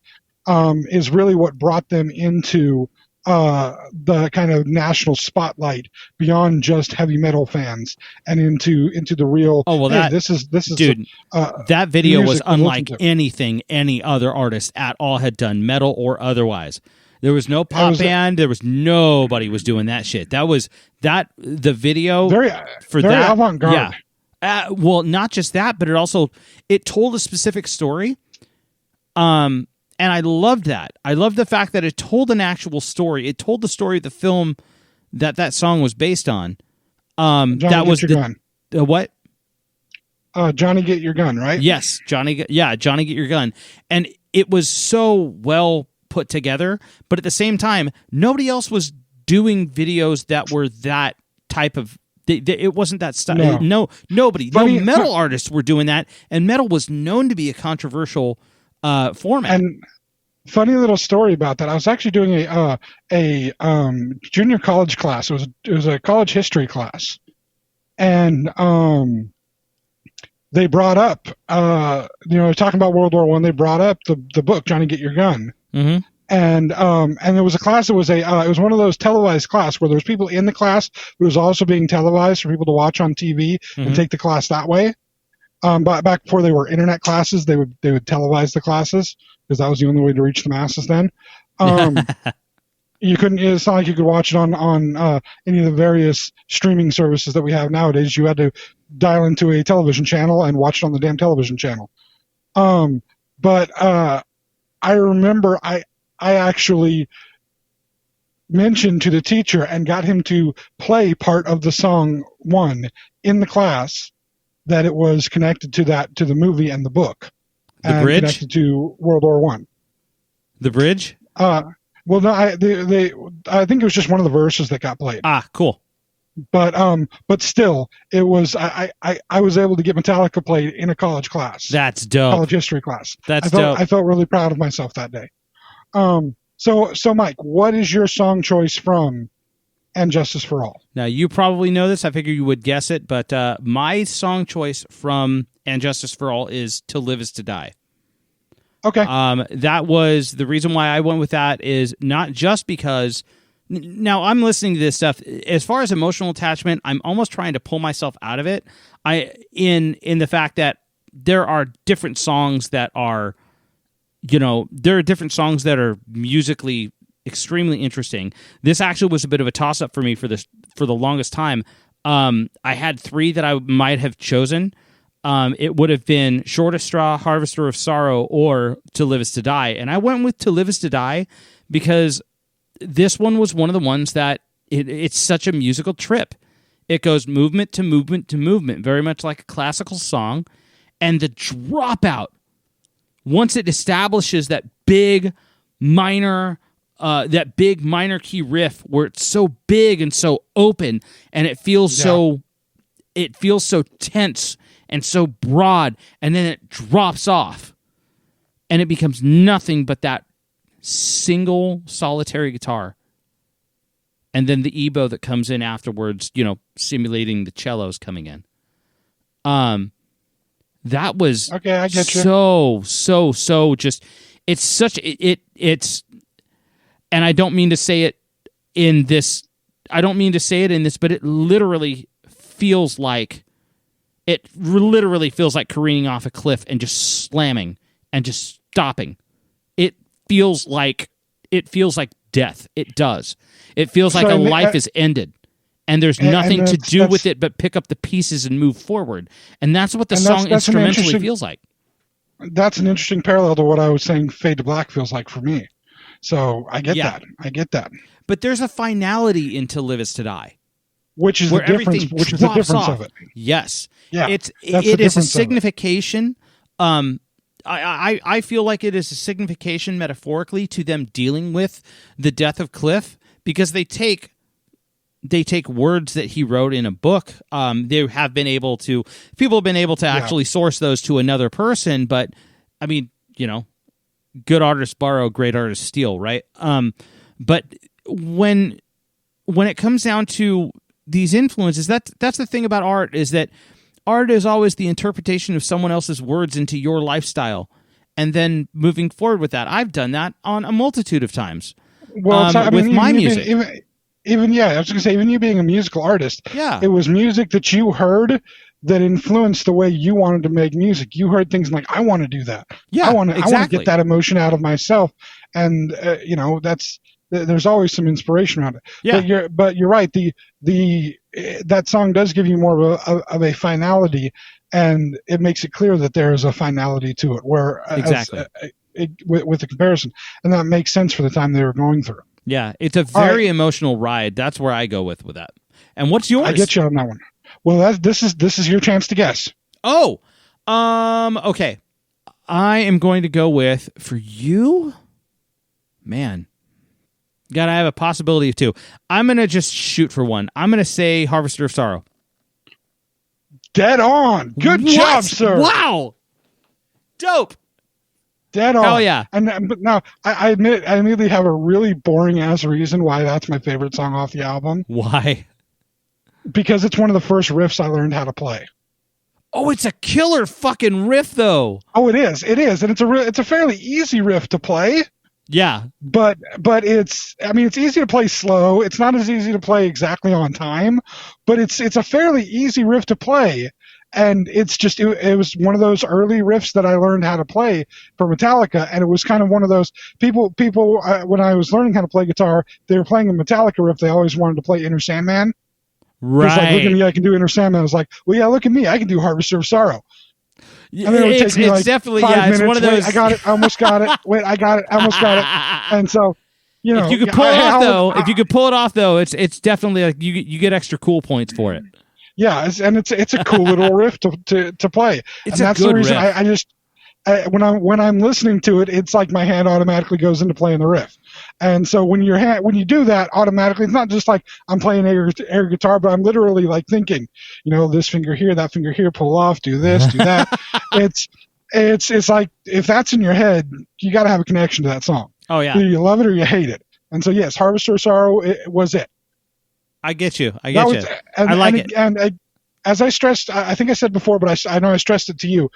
Speaker 2: is really what brought them into the kind of national spotlight beyond just heavy metal fans and into the real.
Speaker 3: Oh well,
Speaker 2: hey, this is
Speaker 3: dude. That video was unlike anything any other artist at all had done, metal or otherwise. There was no pop band. There was nobody was doing that shit. That was the video
Speaker 2: very
Speaker 3: that
Speaker 2: avant-garde.
Speaker 3: Yeah. Well, not just that, but it told a specific story. And I loved that. I loved the fact that it told an actual story. It told the story of the film that song was based on.
Speaker 2: Johnny,
Speaker 3: that was
Speaker 2: gun.
Speaker 3: What?
Speaker 2: Johnny Get Your Gun, right?
Speaker 3: Yes, Johnny Get Your Gun. And it was so well put together, but at the same time, nobody else was doing videos that were that type of. It wasn't that style. No, nobody. No metal artists were doing that, and metal was known to be a controversial format.
Speaker 2: And funny little story about that. I was actually doing a junior college class. It was a college history class, and they brought up talking about World War I. They brought up the book Johnny Get Your Gun,
Speaker 3: mm-hmm.
Speaker 2: and there was a class that was it was one of those televised class where there was people in the class, but it was also being televised for people to watch on TV and take the class that way. But back before they were internet classes, they would televise the classes because that was the only way to reach the masses then. You couldn't. It's not like you could watch it on any of the various streaming services that we have nowadays. You had to dial into a television channel and watch it on the damn television channel. But I remember I actually mentioned to the teacher and got him to play part of the song "One" in the class. That it was connected to the movie and the book,
Speaker 3: the bridge
Speaker 2: connected to World War I.
Speaker 3: The bridge?
Speaker 2: Well, no, I think it was just one of the verses that got played.
Speaker 3: Ah, cool.
Speaker 2: But still, it was I was able to get Metallica played in a college class.
Speaker 3: That's dope.
Speaker 2: College history class.
Speaker 3: That's dope.
Speaker 2: I felt really proud of myself that day. So Mike, what is your song choice from And Justice for All?
Speaker 3: Now, you probably know this. I figure you would guess it, but my song choice from And Justice for All is To Live Is to Die.
Speaker 2: Okay.
Speaker 3: That was the reason why I went with that is not just because now I'm listening to this stuff. As far as emotional attachment, I'm almost trying to pull myself out of it. In the fact that there are different songs that are, there are different songs that are musically extremely interesting. This actually was a bit of a toss-up for me for the longest time. I had three that I might have chosen. It would have been Shortest Straw, Harvester of Sorrow, or To Live Is to Die. And I went with To Live Is to Die because this one was one of the ones that it's such a musical trip. It goes movement to movement to movement, very much like a classical song. And the dropout, once it establishes that big minor key riff where it's so big and so open and it feels so tense and so broad, and then it drops off and it becomes nothing but that single solitary guitar and then the ebo that comes in afterwards, simulating the cellos coming in. That was
Speaker 2: okay, I get you.
Speaker 3: so just it's such it's and I don't mean to say it in this, but it literally feels like careening off a cliff and just slamming and just stopping. It feels like death. It does. It feels like a life is ended. And there's nothing to do with it but pick up the pieces and move forward. And that's what the song instrumentally feels like.
Speaker 2: That's an interesting parallel to what I was saying Fade to Black feels like for me. So I get that. I get that.
Speaker 3: But there's a finality in To Live Is to Die.
Speaker 2: Which is the difference of it.
Speaker 3: Yes.
Speaker 2: Yeah.
Speaker 3: It is a signification. I feel like it is a signification metaphorically to them dealing with the death of Cliff, because they take they take words that he wrote in a book. People have been able to actually source those to another person. But I mean, good artists borrow, great artists steal, right? But when it comes down to these influences, that's the thing about art, is that art is always the interpretation of someone else's words into your lifestyle, and then moving forward with that. I've done that on a multitude of times.
Speaker 2: Well,
Speaker 3: with my music.
Speaker 2: I was going to say, even you being a musical artist, it was music that you heard that influenced the way you wanted to make music. You heard things like, I want to do that.
Speaker 3: Yeah,
Speaker 2: I want to get that emotion out of myself. And, there's always some inspiration around it.
Speaker 3: Yeah.
Speaker 2: But you're right. That song does give you more of a finality, and it makes it clear that there is a finality to it, where with the comparison, and that makes sense for the time they were going through.
Speaker 3: Yeah, it's a very emotional ride. That's where I go with that. And what's yours?
Speaker 2: I get you on that one. Well, this is your chance to guess.
Speaker 3: Oh, okay. I am going to go with, for you, man. Gotta have a possibility of two. I'm going to just shoot for one. I'm going to say Harvester of Sorrow.
Speaker 2: Dead on. Good job, sir.
Speaker 3: Wow. Dope.
Speaker 2: Dead on.
Speaker 3: Hell yeah.
Speaker 2: But now, I admit, I immediately have a really boring-ass reason why that's my favorite song off the album.
Speaker 3: Why?
Speaker 2: Because it's one of the first riffs I learned how to play.
Speaker 3: Oh, it's a killer fucking riff, though.
Speaker 2: Oh, it is. It is. And it's a fairly easy riff to play.
Speaker 3: Yeah.
Speaker 2: But it's easy to play slow. It's not as easy to play exactly on time, but it's a fairly easy riff to play. And it's just, it was one of those early riffs that I learned how to play for Metallica. And it was kind of one of those people, when I was learning how to play guitar, they were playing a Metallica riff. They always wanted to play Inner Sandman.
Speaker 3: Right.
Speaker 2: It's like, look at me, I can do Inner Sandman. I was like, well, yeah, look at me, I can do Harvester of Sorrow.
Speaker 3: And then it would take me like definitely 5 minutes. It's one of those.
Speaker 2: Wait, I got it. I almost got it. Wait, I got it. I almost got it. And so,
Speaker 3: if you could pull it off though, it's definitely like you get extra cool points for it.
Speaker 2: Yeah, it's a cool little riff to play.
Speaker 3: It's
Speaker 2: and that's the reason when I'm listening to it, it's like my hand automatically goes into playing the riff. And so when you do that automatically, it's not just like I'm playing air guitar, but I'm literally like thinking, this finger here, that finger here, pull off, do this, do that. It's like, if that's in your head, you got to have a connection to that song.
Speaker 3: Oh yeah,
Speaker 2: either you love it or you hate it. And so yes, Harvester of Sorrow was it.
Speaker 3: I get you. I like it.
Speaker 2: And as I stressed, I think I said before, but I know I stressed it to you.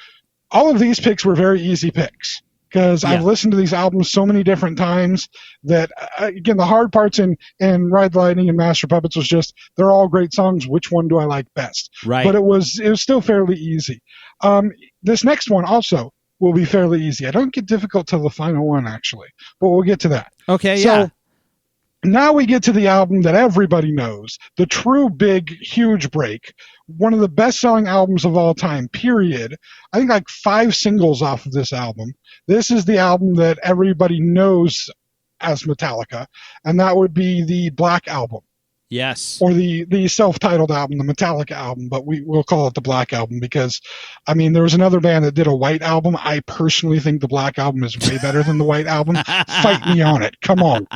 Speaker 2: All of these picks were very easy picks, because I've listened to these albums so many different times that, again, the hard parts in Ride the Lightning and Master Puppets was just, they're all great songs. Which one do I like best?
Speaker 3: Right.
Speaker 2: But it was still fairly easy. This next one also will be fairly easy. I don't get difficult till the final one, actually, but we'll get to that.
Speaker 3: Okay,
Speaker 2: so, now we get to the album that everybody knows, the true big, huge break, one of the best-selling albums of all time, period. I think like 5 singles off of this album. This is the album that everybody knows as Metallica, and that would be the Black Album.
Speaker 3: Yes.
Speaker 2: Or the self-titled album, the Metallica album, but we'll call it the Black Album because, there was another band that did a White Album. I personally think the Black Album is way better than the White Album. Fight me on it. Come on.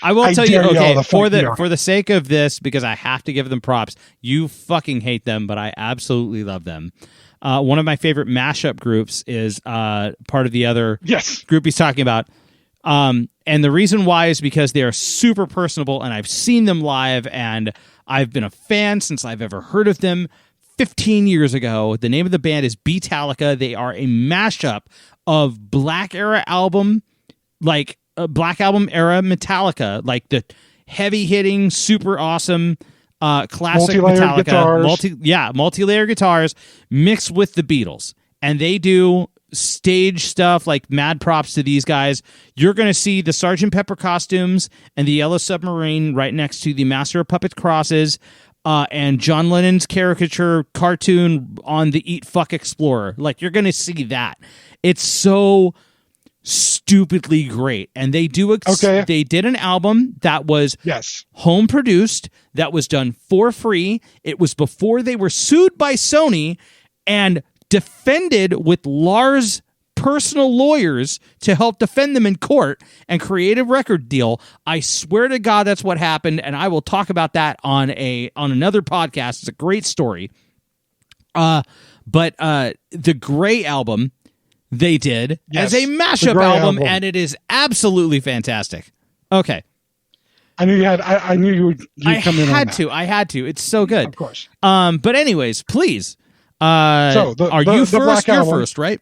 Speaker 3: I will tell you, okay, for the sake of this, because I have to give them props, you fucking hate them, but I absolutely love them. One of my favorite mashup groups is part of the other group he's talking about. And the reason why is because they are super personable, and I've seen them live, and I've been a fan since I've ever heard of them 15 years ago. The name of the band is Metallica. They are a mashup of Black Era album, like Black Album era Metallica, like the heavy hitting, super awesome, classic Metallica, multi-layer guitars mixed with the Beatles, and they do stage stuff. Like, mad props to these guys. You're going to see the Sgt. Pepper costumes and the Yellow Submarine right next to the Master of Puppets crosses, and John Lennon's caricature cartoon on the Eat Fuck Explorer. Like, you're going to see that. It's so stupidly great, and they did an album that was home produced, that was done for free. It was before they were sued by Sony and defended with Lars personal lawyers to help defend them in court and create a record deal. I swear to God that's what happened, and I will talk about that on another podcast. It's a great story. But the Gray album they did as a mashup album, and it is absolutely fantastic. Okay.
Speaker 2: I knew you had. I knew you would. Come in on that.
Speaker 3: I had to. It's so good.
Speaker 2: Of course.
Speaker 3: But anyways, please.
Speaker 2: So
Speaker 3: are you first? You're first, right?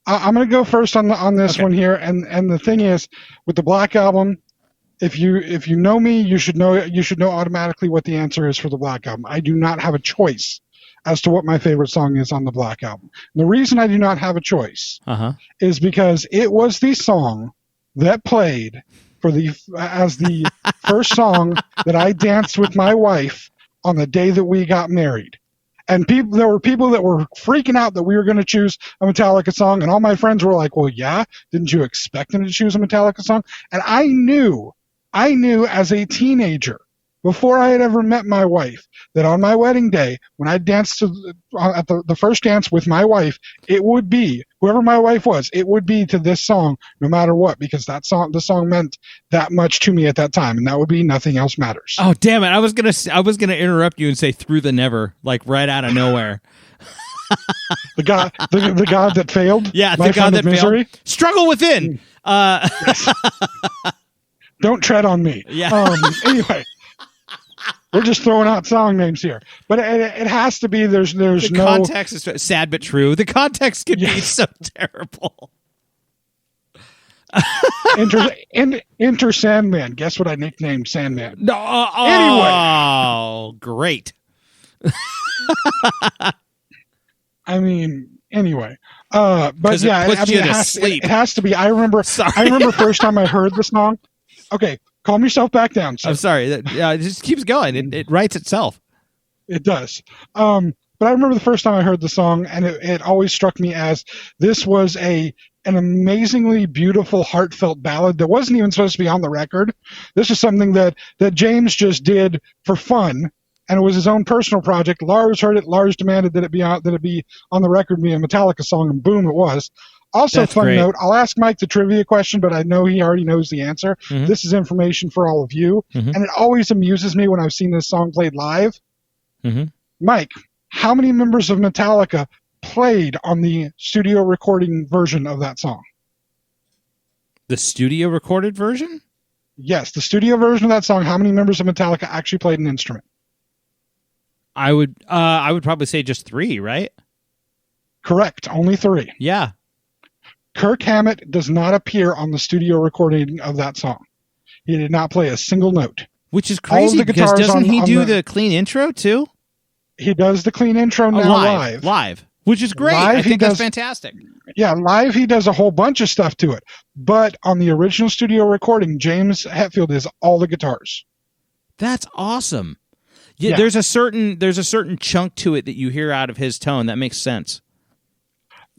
Speaker 2: I'm going to go first on this one here, and the thing is, with the Black Album, if you know me, you should know automatically what the answer is for the Black Album. I do not have a choice as to what my favorite song is on the Black Album. And the reason I do not have a choice is because it was the song that played as the first song that I danced with my wife on the day that we got married. And there were people that were freaking out that we were going to choose a Metallica song, and all my friends were like, well, yeah, didn't you expect them to choose a Metallica song? And I knew as a teenager, before I had ever met my wife, that on my wedding day, when I danced at the first dance with my wife, it would be, whoever my wife was, it would be to this song, no matter what, because the song meant that much to me at that time, and that would be Nothing Else Matters.
Speaker 3: Oh, damn it. I was gonna interrupt you and say Through the Never, like right out of nowhere.
Speaker 2: the god that failed?
Speaker 3: Yeah, the god that
Speaker 2: misery?
Speaker 3: Failed. Struggle Within.
Speaker 2: Yes. Don't tread on me.
Speaker 3: Yeah.
Speaker 2: Anyway. We're just throwing out song names here, but it has to be. There's
Speaker 3: the
Speaker 2: no
Speaker 3: context is sad but true. The context could be so terrible.
Speaker 2: Enter Sandman. Guess what I nicknamed Sandman?
Speaker 3: No.
Speaker 2: Anyway.
Speaker 3: Oh, great.
Speaker 2: I mean, anyway. But yeah,
Speaker 3: it
Speaker 2: has to be. I remember first time I heard the song. Okay. Calm yourself back down, sir.
Speaker 3: I'm sorry. It just keeps going. It writes itself.
Speaker 2: It does. But I remember the first time I heard the song, and it always struck me as this was an amazingly beautiful, heartfelt ballad that wasn't even supposed to be on the record. This is something that James just did for fun, and it was his own personal project. Lars heard it. Lars demanded that it be on the record, be a Metallica song, and boom, it was. Also,
Speaker 3: That's
Speaker 2: fun
Speaker 3: great.
Speaker 2: note, I'll ask Mike the trivia question, but I know he already knows the answer.
Speaker 3: Mm-hmm.
Speaker 2: This is information for all of you, and it always amuses me when I've seen this song played live.
Speaker 3: Mm-hmm.
Speaker 2: Mike, how many members of Metallica played on the studio recording version of that song?
Speaker 3: The studio recorded version?
Speaker 2: Yes, the studio version of that song, how many members of Metallica actually played an instrument?
Speaker 3: I would probably say just 3, right?
Speaker 2: Correct, only 3.
Speaker 3: Yeah.
Speaker 2: Kirk Hammett does not appear on the studio recording of that song. He did not play a single note.
Speaker 3: Which is crazy because doesn't he do the clean intro too?
Speaker 2: He does the clean intro now
Speaker 3: live, which is great.
Speaker 2: Live,
Speaker 3: I think that's fantastic.
Speaker 2: Yeah, live he does a whole bunch of stuff to it. But on the original studio recording, James Hetfield is all the guitars.
Speaker 3: That's awesome. Yeah, there's a certain chunk to it that you hear out of his tone that makes sense.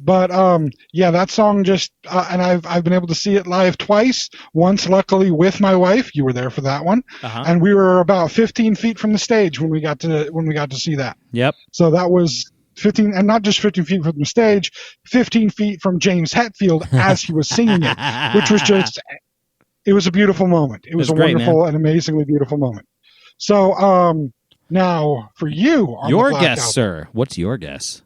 Speaker 2: But that song just and I've been able to see it live twice. Once, luckily, with my wife. You were there for that one, and we were about 15 feet from the stage when we got to see that.
Speaker 3: Yep.
Speaker 2: So that was 15, and not just 15 feet from the stage, 15 feet from James Hetfield as he was singing it, which was it was a beautiful moment. It was a
Speaker 3: great,
Speaker 2: wonderful and amazingly beautiful moment. So now for you, on
Speaker 3: your
Speaker 2: the
Speaker 3: guess,
Speaker 2: album,
Speaker 3: sir. What's your guess?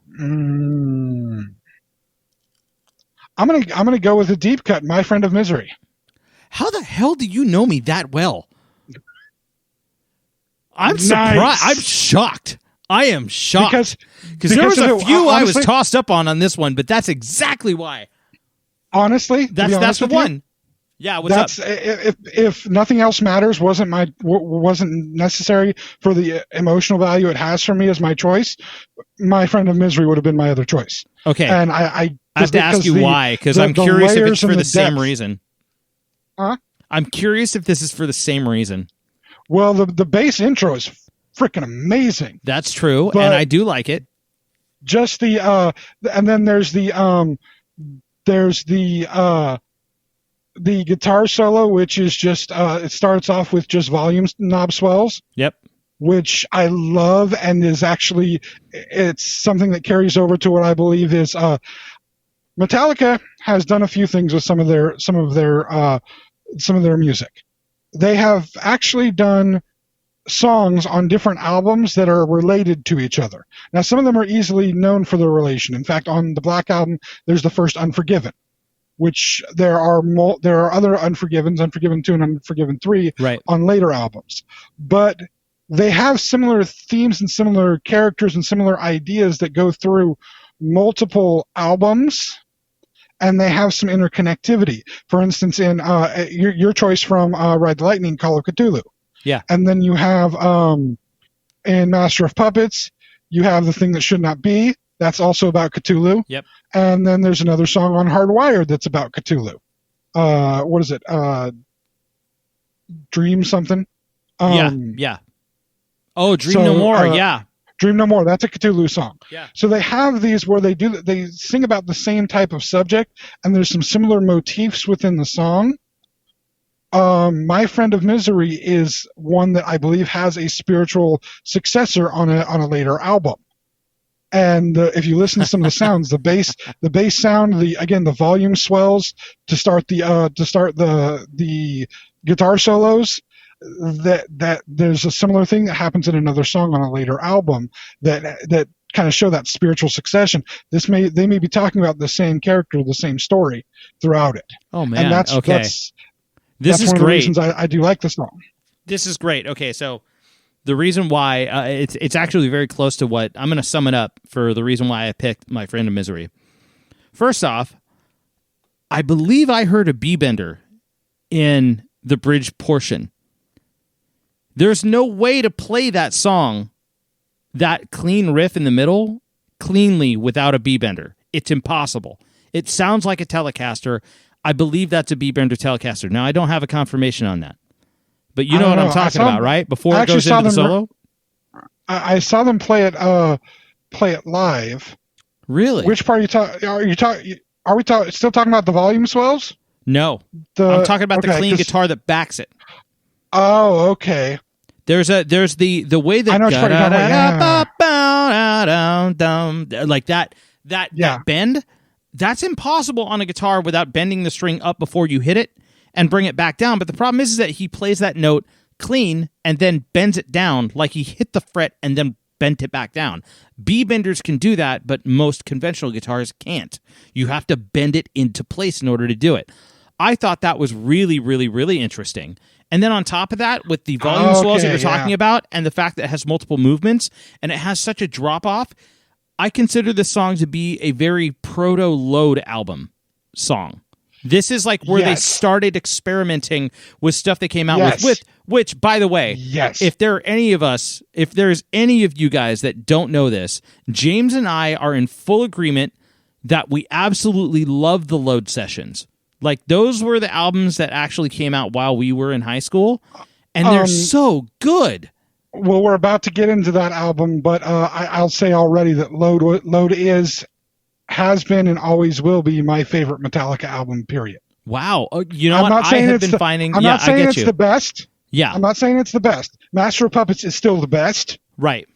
Speaker 2: I'm gonna go with a deep cut, My Friend of Misery.
Speaker 3: How the hell do you know me that well? I'm surprised. I'm shocked. I am shocked because there was a few I was tossed up on this one, but that's exactly why.
Speaker 2: Honestly,
Speaker 3: that's the one. Yeah, what's up?
Speaker 2: If Nothing Else Matters wasn't necessary for the emotional value it has for me as my choice, My Friend of Misery would have been my other choice.
Speaker 3: Okay,
Speaker 2: and I
Speaker 3: have to ask you why, because I'm curious if it's for the same reason.
Speaker 2: Huh?
Speaker 3: I'm curious if this is for the same reason.
Speaker 2: Well, the bass intro is freaking amazing.
Speaker 3: That's true, and I do like it.
Speaker 2: Just and then there's the guitar solo, which is just it starts off with just volume knob swells.
Speaker 3: Yep.
Speaker 2: Which I love, and is actually it's something that carries over to what I believe is Metallica has done a few things with some of their music. They have actually done songs on different albums that are related to each other. Now, some of them are easily known for their relation. In fact, on the Black Album, there's the first Unforgiven, which there are other Unforgivens, Unforgiven 2 and Unforgiven 3 on later albums. But they have similar themes and similar characters and similar ideas that go through multiple albums, and they have some interconnectivity. For instance, in your choice from Ride the Lightning, Call of Cthulhu.
Speaker 3: Yeah.
Speaker 2: And then you have in Master of Puppets, you have The Thing That Should Not Be. That's also about Cthulhu.
Speaker 3: Yep.
Speaker 2: And then there's another song on Hardwired that's about Cthulhu. What is it? Dream something?
Speaker 3: Yeah. Oh, Dream No More. Yeah.
Speaker 2: Dream No More. That's a Cthulhu song.
Speaker 3: Yeah.
Speaker 2: So they have these where they sing about the same type of subject, and there's some similar motifs within the song. My Friend of Misery is one that I believe has a spiritual successor on a later album. And if you listen to some of the sounds, the bass sound, the volume swells to start the guitar solos. That there's a similar thing that happens in another song on a later album that kind of show that spiritual succession. They may be talking about the same character, the same story throughout it.
Speaker 3: Oh man,
Speaker 2: and that's
Speaker 3: okay.
Speaker 2: This is one of the reasons I do like this song.
Speaker 3: This is great. Okay, so the reason why it's actually very close to what I'm going to sum it up for the reason why I picked My Friend of Misery. First off, I believe I heard a B-bender in the bridge portion. There's no way to play that song, that clean riff in the middle, cleanly without a B-bender. It's impossible. It sounds like a Telecaster. I believe that's a B-bender Telecaster. Now, I don't have a confirmation on that. But you know what I'm talking about, right? Before it goes into the solo?
Speaker 2: I saw them play it live.
Speaker 3: Really?
Speaker 2: Which part are you talking? Are we still talking about the volume swells?
Speaker 3: No. I'm talking about the clean guitar that backs it.
Speaker 2: Oh, okay.
Speaker 3: There's the way that
Speaker 2: I know
Speaker 3: like that bend. That's impossible on a guitar without bending the string up before you hit it and bring it back down. But the problem is that he plays that note clean and then bends it down like he hit the fret and then bent it back down. B-benders can do that, but most conventional guitars can't. You have to bend it into place in order to do it. I thought that was really, really, really interesting. And then on top of that, with the volume swells that you're talking about and the fact that it has multiple movements and it has such a drop-off, I consider this song to be a very proto-Load album song. This is like where they started experimenting with stuff they came out with, which, by the way, if there's any of you guys that don't know this, James and I are in full agreement that we absolutely love the Load sessions. Like, those were the albums that actually came out while we were in high school, and they're so good.
Speaker 2: Well, we're about to get into that album, but I'll say already that Load has been and always will be my favorite Metallica album, period.
Speaker 3: Wow. You know what? I have been finding...
Speaker 2: I'm not saying it's the best.
Speaker 3: Yeah.
Speaker 2: I'm not saying it's the best. Master of Puppets is still the best.
Speaker 3: Right.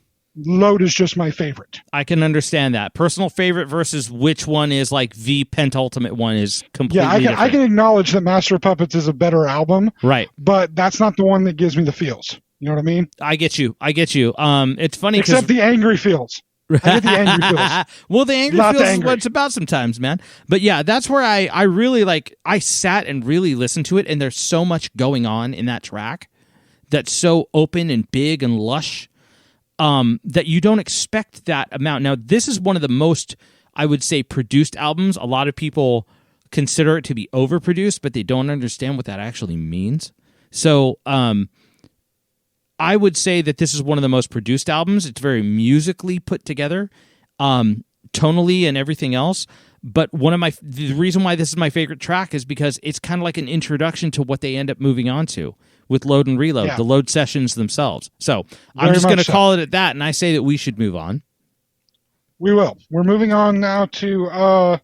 Speaker 2: Load is just my favorite.
Speaker 3: I can understand that. Personal favorite versus which one is like the penultimate one is completely different.
Speaker 2: I can acknowledge that Master of Puppets is a better album.
Speaker 3: Right.
Speaker 2: But that's not the one that gives me the feels. You know what I mean?
Speaker 3: I get you. It's funny because...
Speaker 2: Except the angry feels. I get the angry feels.
Speaker 3: Well, the angry feels is what it's about sometimes, man. But yeah, that's where I really I sat and really listened to it, and there's so much going on in that track that's so open and big and lush that you don't expect that amount. Now, this is one of the most, I would say, produced albums. A lot of people consider it to be overproduced, but they don't understand what that actually means. So, I would say that this is one of the most produced albums. It's very musically put together, tonally and everything else. But the reason why this is my favorite track is because it's kind of like an introduction to what they end up moving on to with Load and Reload, the Load sessions themselves. So I'm just going to call it at that, and I say that we should move on.
Speaker 2: We will. We're moving on now to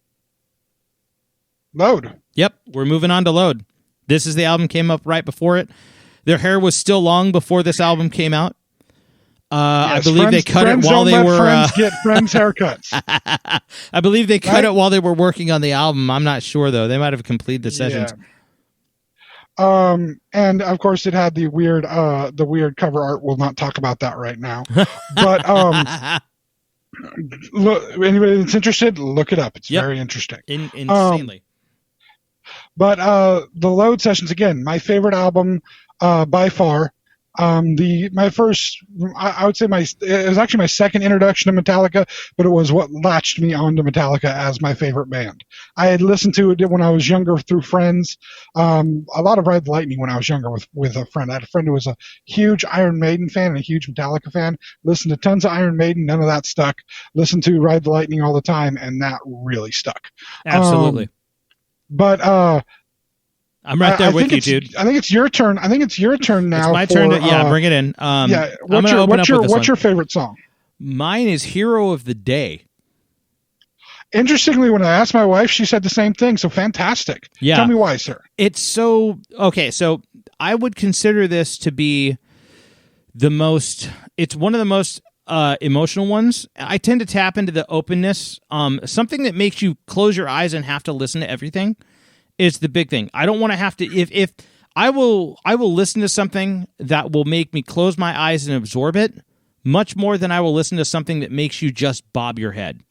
Speaker 2: Load.
Speaker 3: Yep, we're moving on to Load. This is the album came up right before it. Their hair was still long before this album came out. I believe they cut it while they were
Speaker 2: friends get friends haircuts.
Speaker 3: I believe they cut it while they were working on the album. I'm not sure though. They might have completed the sessions.
Speaker 2: And of course it had the weird cover art. We'll not talk about that right now. But look, anybody that's interested, look it up. It's very interesting.
Speaker 3: Insanely.
Speaker 2: But the Load sessions, again, my favorite album by far. I would say it was actually my second introduction to Metallica, but it was what latched me onto Metallica as my favorite band. I had listened to it when I was younger through friends. A lot of Ride the Lightning when I was younger with a friend. I had a friend who was a huge Iron Maiden fan and a huge Metallica fan. Listened to tons of Iron Maiden, none of that stuck. Listened to Ride the Lightning all the time, and that really stuck.
Speaker 3: Absolutely. I'm right there with you, dude.
Speaker 2: I think it's your turn. I think it's your turn now.
Speaker 3: It's my turn to bring it in.
Speaker 2: What's your favorite song?
Speaker 3: Mine is Hero of the Day.
Speaker 2: Interestingly, when I asked my wife, she said the same thing. So fantastic.
Speaker 3: Yeah.
Speaker 2: Tell me why, sir.
Speaker 3: It's so okay. So I would consider this to be it's one of the most emotional ones. I tend to tap into the openness. Something that makes you close your eyes and have to listen to everything is the big thing. I don't want to have to, if I will listen to something that will make me close my eyes and absorb it much more than I will listen to something that makes you just bob your head.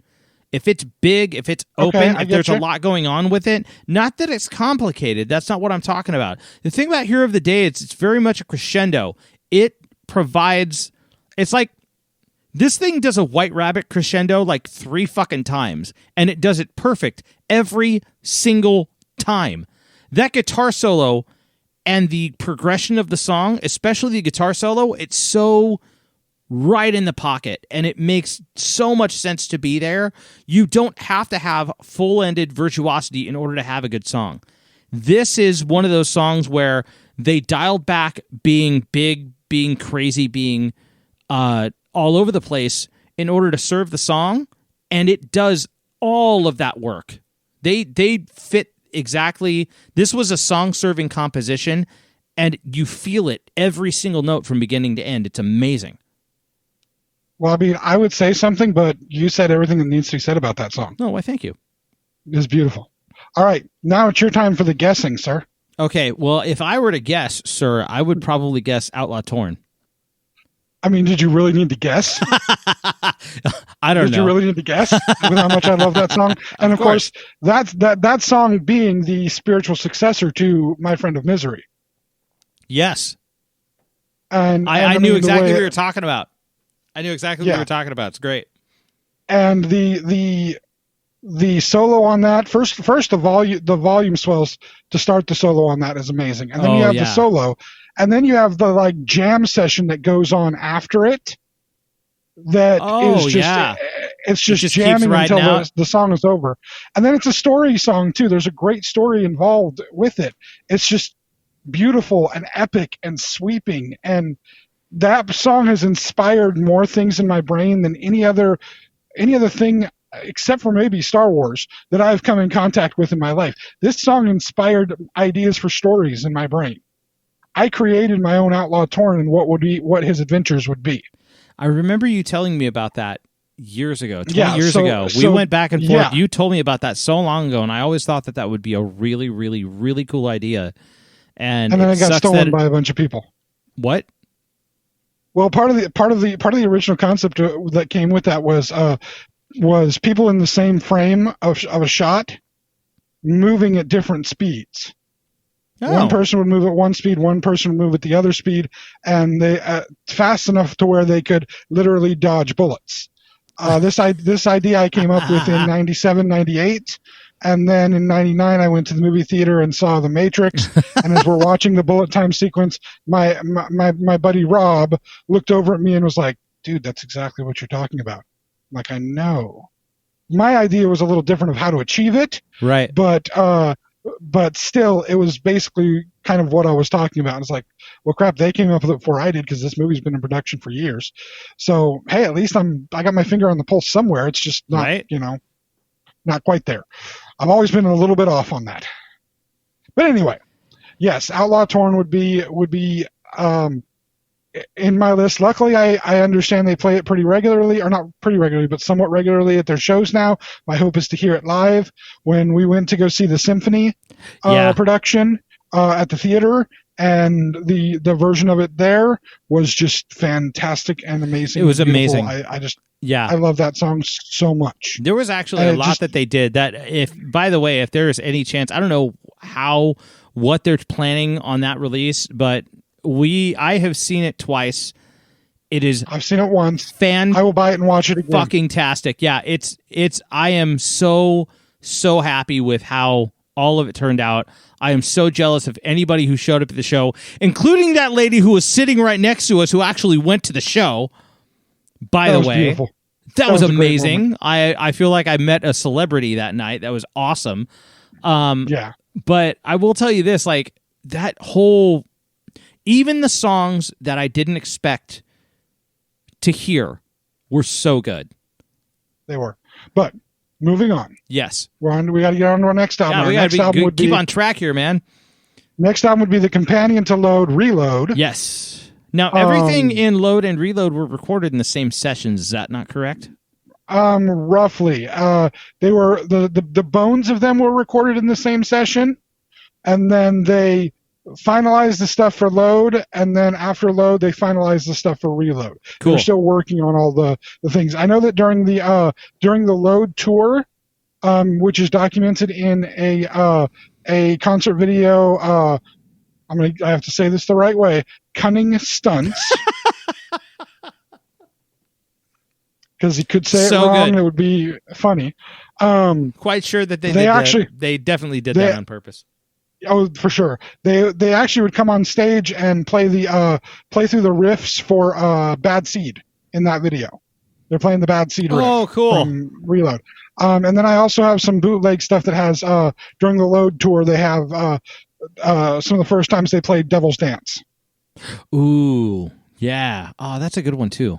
Speaker 3: If it's big, if it's open, if there's a lot going on with it, not that it's complicated. That's not what I'm talking about. The thing about Hero of the Day, it's very much a crescendo. It provides, it's like, this thing does a White Rabbit crescendo like 3 fucking times, and it does it perfect every single time. That guitar solo and the progression of the song, especially the guitar solo, it's so right in the pocket, and it makes so much sense to be there. You don't have to have full-ended virtuosity in order to have a good song. This is one of those songs where they dialed back being big, being crazy, being all over the place in order to serve the song, and it does all of that work. They fit exactly. This was a song-serving composition, and you feel it every single note from beginning to end. It's amazing.
Speaker 2: Well, I mean, I would say something, but you said everything that needs to be said about that song.
Speaker 3: No, why, thank you.
Speaker 2: It's beautiful. All right, now it's your time for the guessing, sir.
Speaker 3: Okay, well, if I were to guess, sir, I would probably guess Outlaw Torn.
Speaker 2: I mean, did you really need to guess?
Speaker 3: I don't know.
Speaker 2: Did you really need to guess with how much I love that song? And of course, that song being the spiritual successor to My Friend of Misery.
Speaker 3: Yes.
Speaker 2: And
Speaker 3: I knew exactly what you were talking about. I knew exactly what you were talking about. It's great.
Speaker 2: And the solo on that, first the volume swells to start the solo on that is amazing. And then you have the solo. And then you have the like jam session that goes on after it. It's just jamming until the song is over. And then it's a story song too. There's a great story involved with it. It's just beautiful and epic and sweeping. And that song has inspired more things in my brain than any other thing, except for maybe Star Wars, that I've come in contact with in my life. This song inspired ideas for stories in my brain. I created my own Outlaw Torn and what his adventures would be.
Speaker 3: I remember you telling me about that years ago, 20 years ago. We went back and forth. Yeah. You told me about that so long ago, and I always thought that would be a really, really, really cool idea. And
Speaker 2: then it got stolen by a bunch of people.
Speaker 3: What?
Speaker 2: Well, part of the original concept that came with that was people in the same frame of a shot moving at different speeds. Oh. One person would move at one speed, one person would move at the other speed, and they fast enough to where they could literally dodge bullets. This idea I came up with in 97, 98, and then in 99 I went to the movie theater and saw The Matrix. And as we're watching the bullet time sequence, my buddy Rob looked over at me and was like, "Dude, that's exactly what you're talking about." I'm like, I know. My idea was a little different of how to achieve it,
Speaker 3: right?
Speaker 2: But still, it was basically kind of what I was talking about. It's like, well, crap, they came up with it before I did because this movie's been in production for years. So, hey, at least I got my finger on the pulse somewhere. It's just not, not quite there. I've always been a little bit off on that. But anyway, yes, Outlaw Torn would be in my list. Luckily, I understand they play it pretty regularly, or not pretty regularly, but somewhat regularly at their shows now. My hope is to hear it live. When we went to go see the symphony production at the theater, and the version of it there was just fantastic and amazing.
Speaker 3: It was amazing.
Speaker 2: I love that song so much.
Speaker 3: There was actually a lot that they did that, by the way, if there is any chance, I don't know what they're planning on that release, but I have seen it twice.
Speaker 2: I've seen it once. I will buy it and watch it again.
Speaker 3: Fucking tastic. Yeah, I am so happy with how all of it turned out. I am so jealous of anybody who showed up at the show, including that lady who was sitting right next to us who actually went to the show. By the way,
Speaker 2: beautiful.
Speaker 3: That was amazing. I feel like I met a celebrity that night. That was awesome. But I will tell you this, like that whole, even the songs that I didn't expect to hear were so good.
Speaker 2: They were. But moving on.
Speaker 3: Yes.
Speaker 2: We got to get on to our next album.
Speaker 3: Yeah, we got to keep on track here, man.
Speaker 2: Next album would be the companion to Load, Reload.
Speaker 3: Yes. Now, everything in Load and Reload were recorded in the same sessions. Is that not correct?
Speaker 2: Roughly. They were the bones of them were recorded in the same session, and then they finalized the stuff for Load, and then after Load, they finalized the stuff for Reload.
Speaker 3: Cool.
Speaker 2: They're still working on all the things. I know that during the Load tour, which is documented in a concert video. I have to say this the right way. Cunning Stunts. Because he could say it wrong, good. It would be funny.
Speaker 3: Quite sure that they definitely did that on purpose.
Speaker 2: Oh, for sure. They actually would come on stage and play through the riffs for Bad Seed in that video. They're playing the Bad Seed riff from Reload. And then I also have some bootleg stuff that has during the Load tour they have some of the first times they played Devil's Dance.
Speaker 3: Ooh, yeah. Oh, that's a good one too.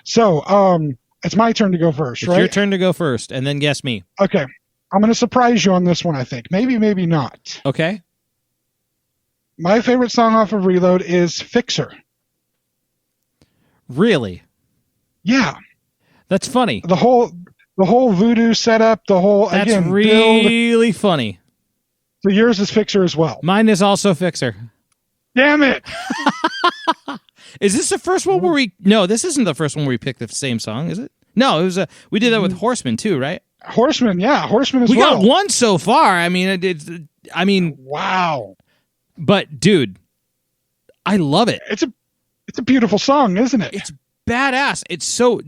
Speaker 2: So, it's my turn to go first, right?
Speaker 3: It's your turn to go first, and then guess me.
Speaker 2: Okay. I'm going to surprise you on this one, I think. Maybe, maybe not.
Speaker 3: Okay.
Speaker 2: My favorite song off of Reload is Fixer.
Speaker 3: Really?
Speaker 2: Yeah.
Speaker 3: That's funny.
Speaker 2: The whole voodoo setup,
Speaker 3: That's really funny.
Speaker 2: So yours is Fixer as well.
Speaker 3: Mine is also Fixer.
Speaker 2: Damn it!
Speaker 3: Is this the first one where we... No, this isn't the first one where we picked the same song, is it? No, it was we did that with Horseman too, right?
Speaker 2: Horseman, yeah. Horseman as well.
Speaker 3: We got one so far. I mean...
Speaker 2: Wow.
Speaker 3: But, dude, I love it.
Speaker 2: It's a beautiful song, isn't it?
Speaker 3: It's badass. It's so...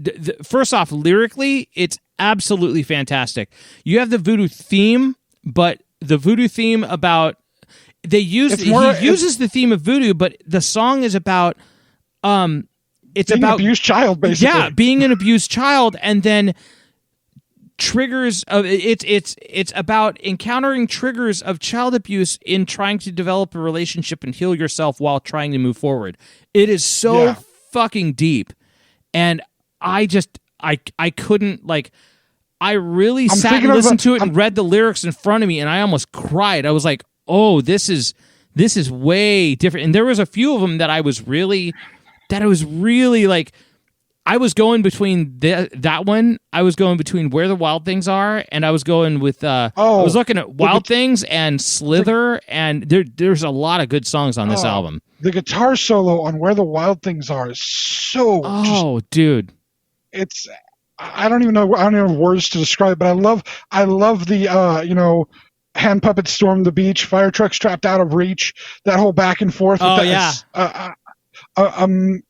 Speaker 3: First off, lyrically, it's absolutely fantastic. You have the voodoo theme, but the voodoo theme about... He uses the theme of voodoo, but the song is about... it's
Speaker 2: being
Speaker 3: about
Speaker 2: an abused child, basically.
Speaker 3: Yeah, being an abused child, and then triggers of it's about encountering triggers of child abuse in trying to develop a relationship and heal yourself while trying to move forward. It is so fucking deep, and I couldn't I really sat and listened to it and read the lyrics in front of me, and I almost cried. I was like, oh, this is way different. And there was a few of them that I was really like, I was going between that one. I was going between Where the Wild Things Are, and I was going with I was looking at Wild Things and Slither, and there's a lot of good songs on this album.
Speaker 2: The guitar solo on Where the Wild Things Are is so
Speaker 3: dude.
Speaker 2: It's I don't even have words to describe it, but I love the hand puppets storm the beach, fire trucks trapped out of reach, that whole back and forth.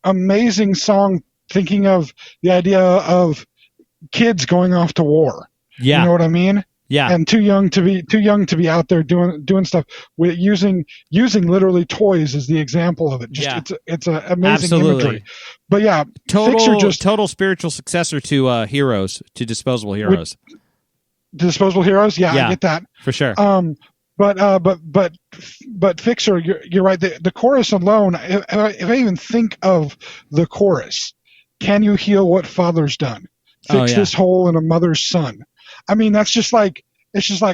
Speaker 2: Amazing song, thinking of the idea of kids going off to war.
Speaker 3: Yeah.
Speaker 2: You know what I mean?
Speaker 3: Yeah.
Speaker 2: And too young to be out there doing stuff with using literally toys as the example of it. It's an amazing imagery. But yeah,
Speaker 3: total spiritual successor to Heroes, to Disposable Heroes.
Speaker 2: Disposable Heroes, yeah, I get that
Speaker 3: for sure.
Speaker 2: But Fixer, you're right. The chorus alone, if I even think of the chorus, can you heal what father's done? Fix this hole in a mother's son. I mean, it's just like,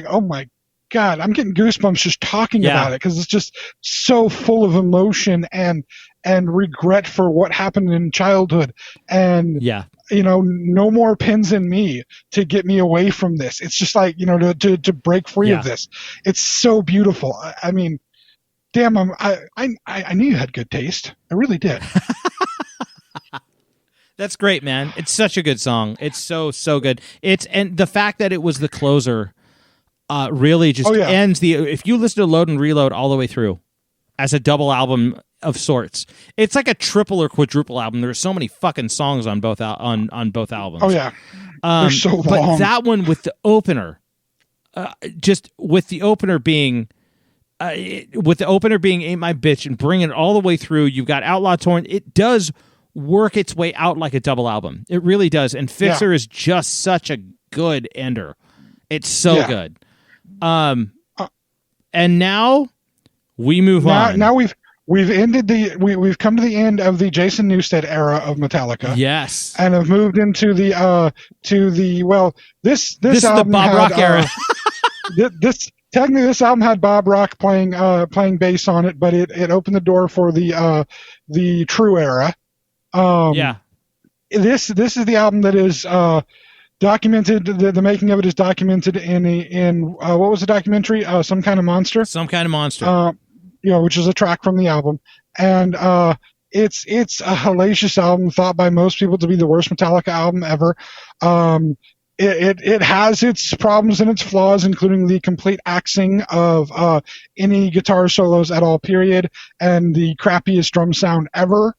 Speaker 2: oh my God, I'm getting goosebumps just talking about it, because it's just so full of emotion and and regret for what happened in childhood, and no more pins in me to get me away from this. It's just like, to break free of this. It's so beautiful. I mean, damn, I knew you had good taste. I really did.
Speaker 3: That's great, man. It's such a good song. It's so good. And the fact that it was the closer really just ends if you listen to Load and Reload all the way through as a double album of sorts, it's like a triple or quadruple album. There's so many fucking songs on both on both albums.
Speaker 2: Oh yeah, they're so long.
Speaker 3: But that one with the opener, just with the opener being. Ain't My Bitch and bringing it all the way through, you've got Outlaw Torn. It does work its way out like a double album. It really does. And Fixer is just such a good ender. It's so good. And now we move on.
Speaker 2: Now we've ended we've come to the end of the Jason Newsted era of Metallica.
Speaker 3: Yes.
Speaker 2: And have moved into this
Speaker 3: is
Speaker 2: album
Speaker 3: the Bob Rock era.
Speaker 2: Technically, this album had Bob Rock playing bass on it, but it opened the door for the true era. This is the album that is documented. The making of it is documented in what was the documentary? Some Kind of Monster.
Speaker 3: Some Kind of Monster.
Speaker 2: Which is a track from the album, and it's a hellacious album, thought by most people to be the worst Metallica album ever. It has its problems and its flaws, including the complete axing of any guitar solos at all, period, and the crappiest drum sound ever.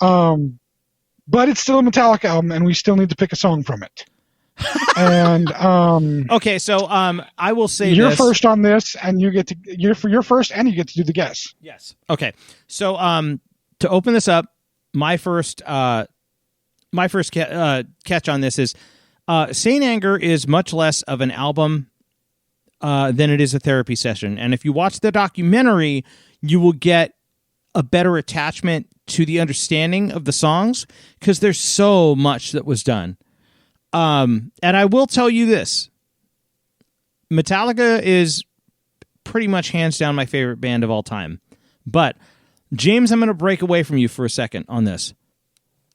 Speaker 2: But it's still a Metallica album, and we still need to pick a song from it. And
Speaker 3: okay, so I will say
Speaker 2: you're
Speaker 3: this.
Speaker 2: first on this, and you're first, and you get to do the guess.
Speaker 3: Yes. Okay. So to open this up, my first catch on this is. Saint Anger is much less of an album than it is a therapy session. And if you watch the documentary, you will get a better attachment to the understanding of the songs because there's so much that was done. And I will tell you this. Metallica is pretty much hands down my favorite band of all time. But, James, I'm going to break away from you for a second on this.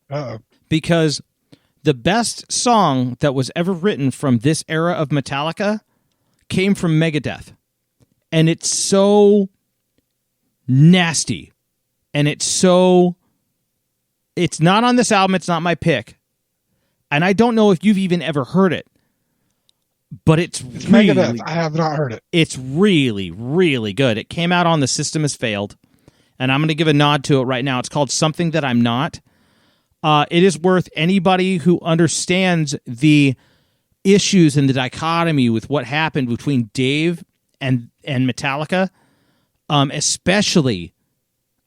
Speaker 2: Uh-oh.
Speaker 3: Because the best song that was ever written from this era of Metallica came from Megadeth. And it's so nasty. And it's not on this album. It's not my pick. And I don't know if you've even ever heard it. But it's really,
Speaker 2: Megadeth. I have not heard it.
Speaker 3: It's really, really good. It came out on The System Has Failed. And I'm going to give a nod to it right now. It's called Something That I'm Not. It is worth anybody who understands the issues and the dichotomy with what happened between Dave and Metallica, especially.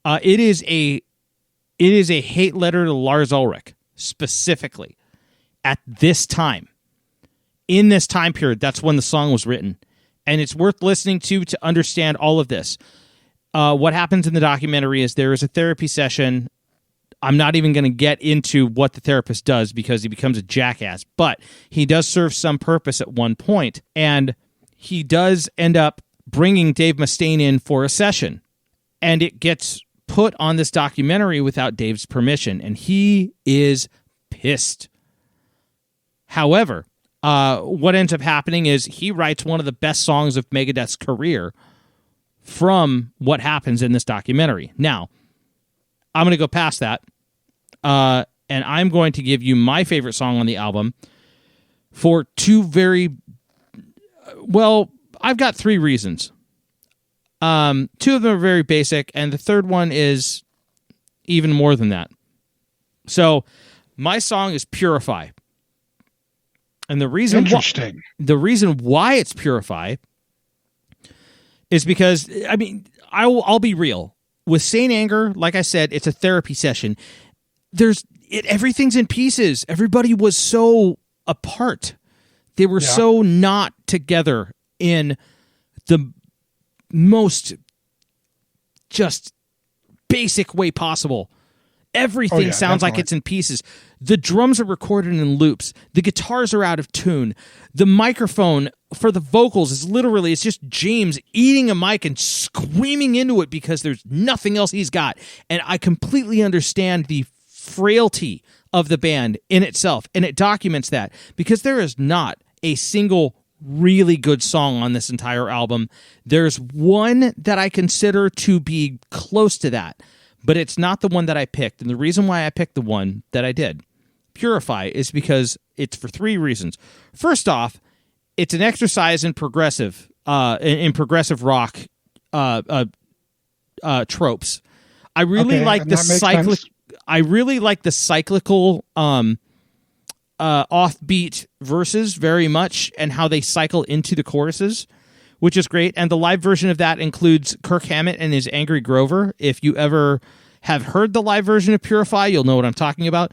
Speaker 3: It is a hate letter to Lars Ulrich, specifically, at this time. In this time period, that's when the song was written. And it's worth listening to understand all of this. What happens in the documentary is there is a therapy session. I'm not even going to get into what the therapist does because he becomes a jackass, but he does serve some purpose at one point, and he does end up bringing Dave Mustaine in for a session, and it gets put on this documentary without Dave's permission, and he is pissed. However, what ends up happening is he writes one of the best songs of Megadeth's career from what happens in this documentary. Now, I'm going to go past that, and I'm going to give you my favorite song on the album for two very... Well, I've got three reasons. Two of them are very basic, and the third one is even more than that. So, my song is Purify. And the reason why it's Purify is because, I mean, I'll be real. With Saint Anger, like I said, it's a therapy session. Everything's in pieces. Everybody was so apart. They were so not together in the most just basic way possible. Everything sounds like it's in pieces. The drums are recorded in loops. The guitars are out of tune. The microphone for the vocals is literally, it's just James eating a mic and screaming into it because there's nothing else he's got. And I completely understand the frailty of the band in itself. And it documents that because there is not a single really good song on this entire album. There's one that I consider to be close to that, but it's not the one that I picked. And the reason why I picked the one that I did, Purify, is because it's for 3 reasons. First off, it's an exercise in progressive rock tropes. I really like the cyclic. I really like the cyclical offbeat verses very much, and how they cycle into the choruses, which is great. And the live version of that includes Kirk Hammett and his Angry Grover. If you ever have heard the live version of Purify, you'll know what I'm talking about.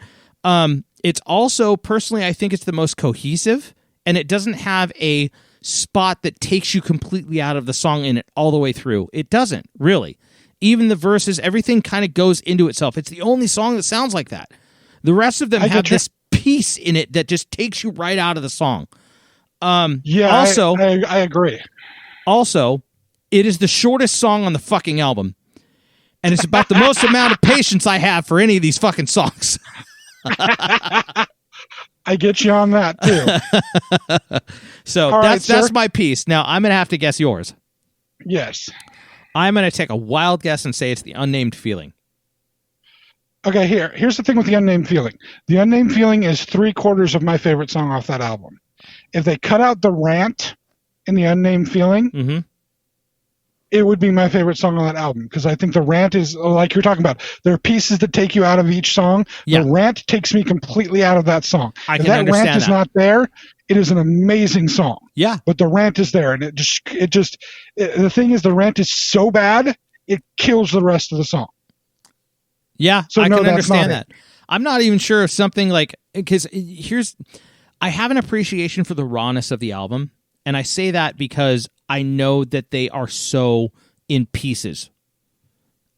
Speaker 3: It's also, personally, I think it's the most cohesive, and it doesn't have a spot that takes you completely out of the song in it all the way through. It doesn't, really. Even the verses, everything kind of goes into itself. It's the only song that sounds like that. The rest of them have this piece in it that just takes you right out of the song. Also,
Speaker 2: I agree.
Speaker 3: Also, it is the shortest song on the fucking album. And it's about the most amount of patience I have for any of these fucking songs.
Speaker 2: I get you on that too.
Speaker 3: So that's my piece. Now I'm going to have to guess yours.
Speaker 2: Yes.
Speaker 3: I'm going to take a wild guess and say it's The Unnamed Feeling.
Speaker 2: Okay, here's the thing with The Unnamed Feeling. The Unnamed Feeling is 3/4 of my favorite song off that album. If they cut out the rant in The Unnamed Feeling, it would be my favorite song on that album, because I think the rant is, like you're talking about, there are pieces that take you out of each song. Yeah. The rant takes me completely out of that song. If that rant is not there, it is an amazing song.
Speaker 3: Yeah.
Speaker 2: But the rant is there, and the thing is, the rant is so bad, it kills the rest of the song.
Speaker 3: Yeah,
Speaker 2: so
Speaker 3: I can understand that. I'm not even sure if something like, because I have an appreciation for the rawness of the album, and I say that because I know that they are so in pieces.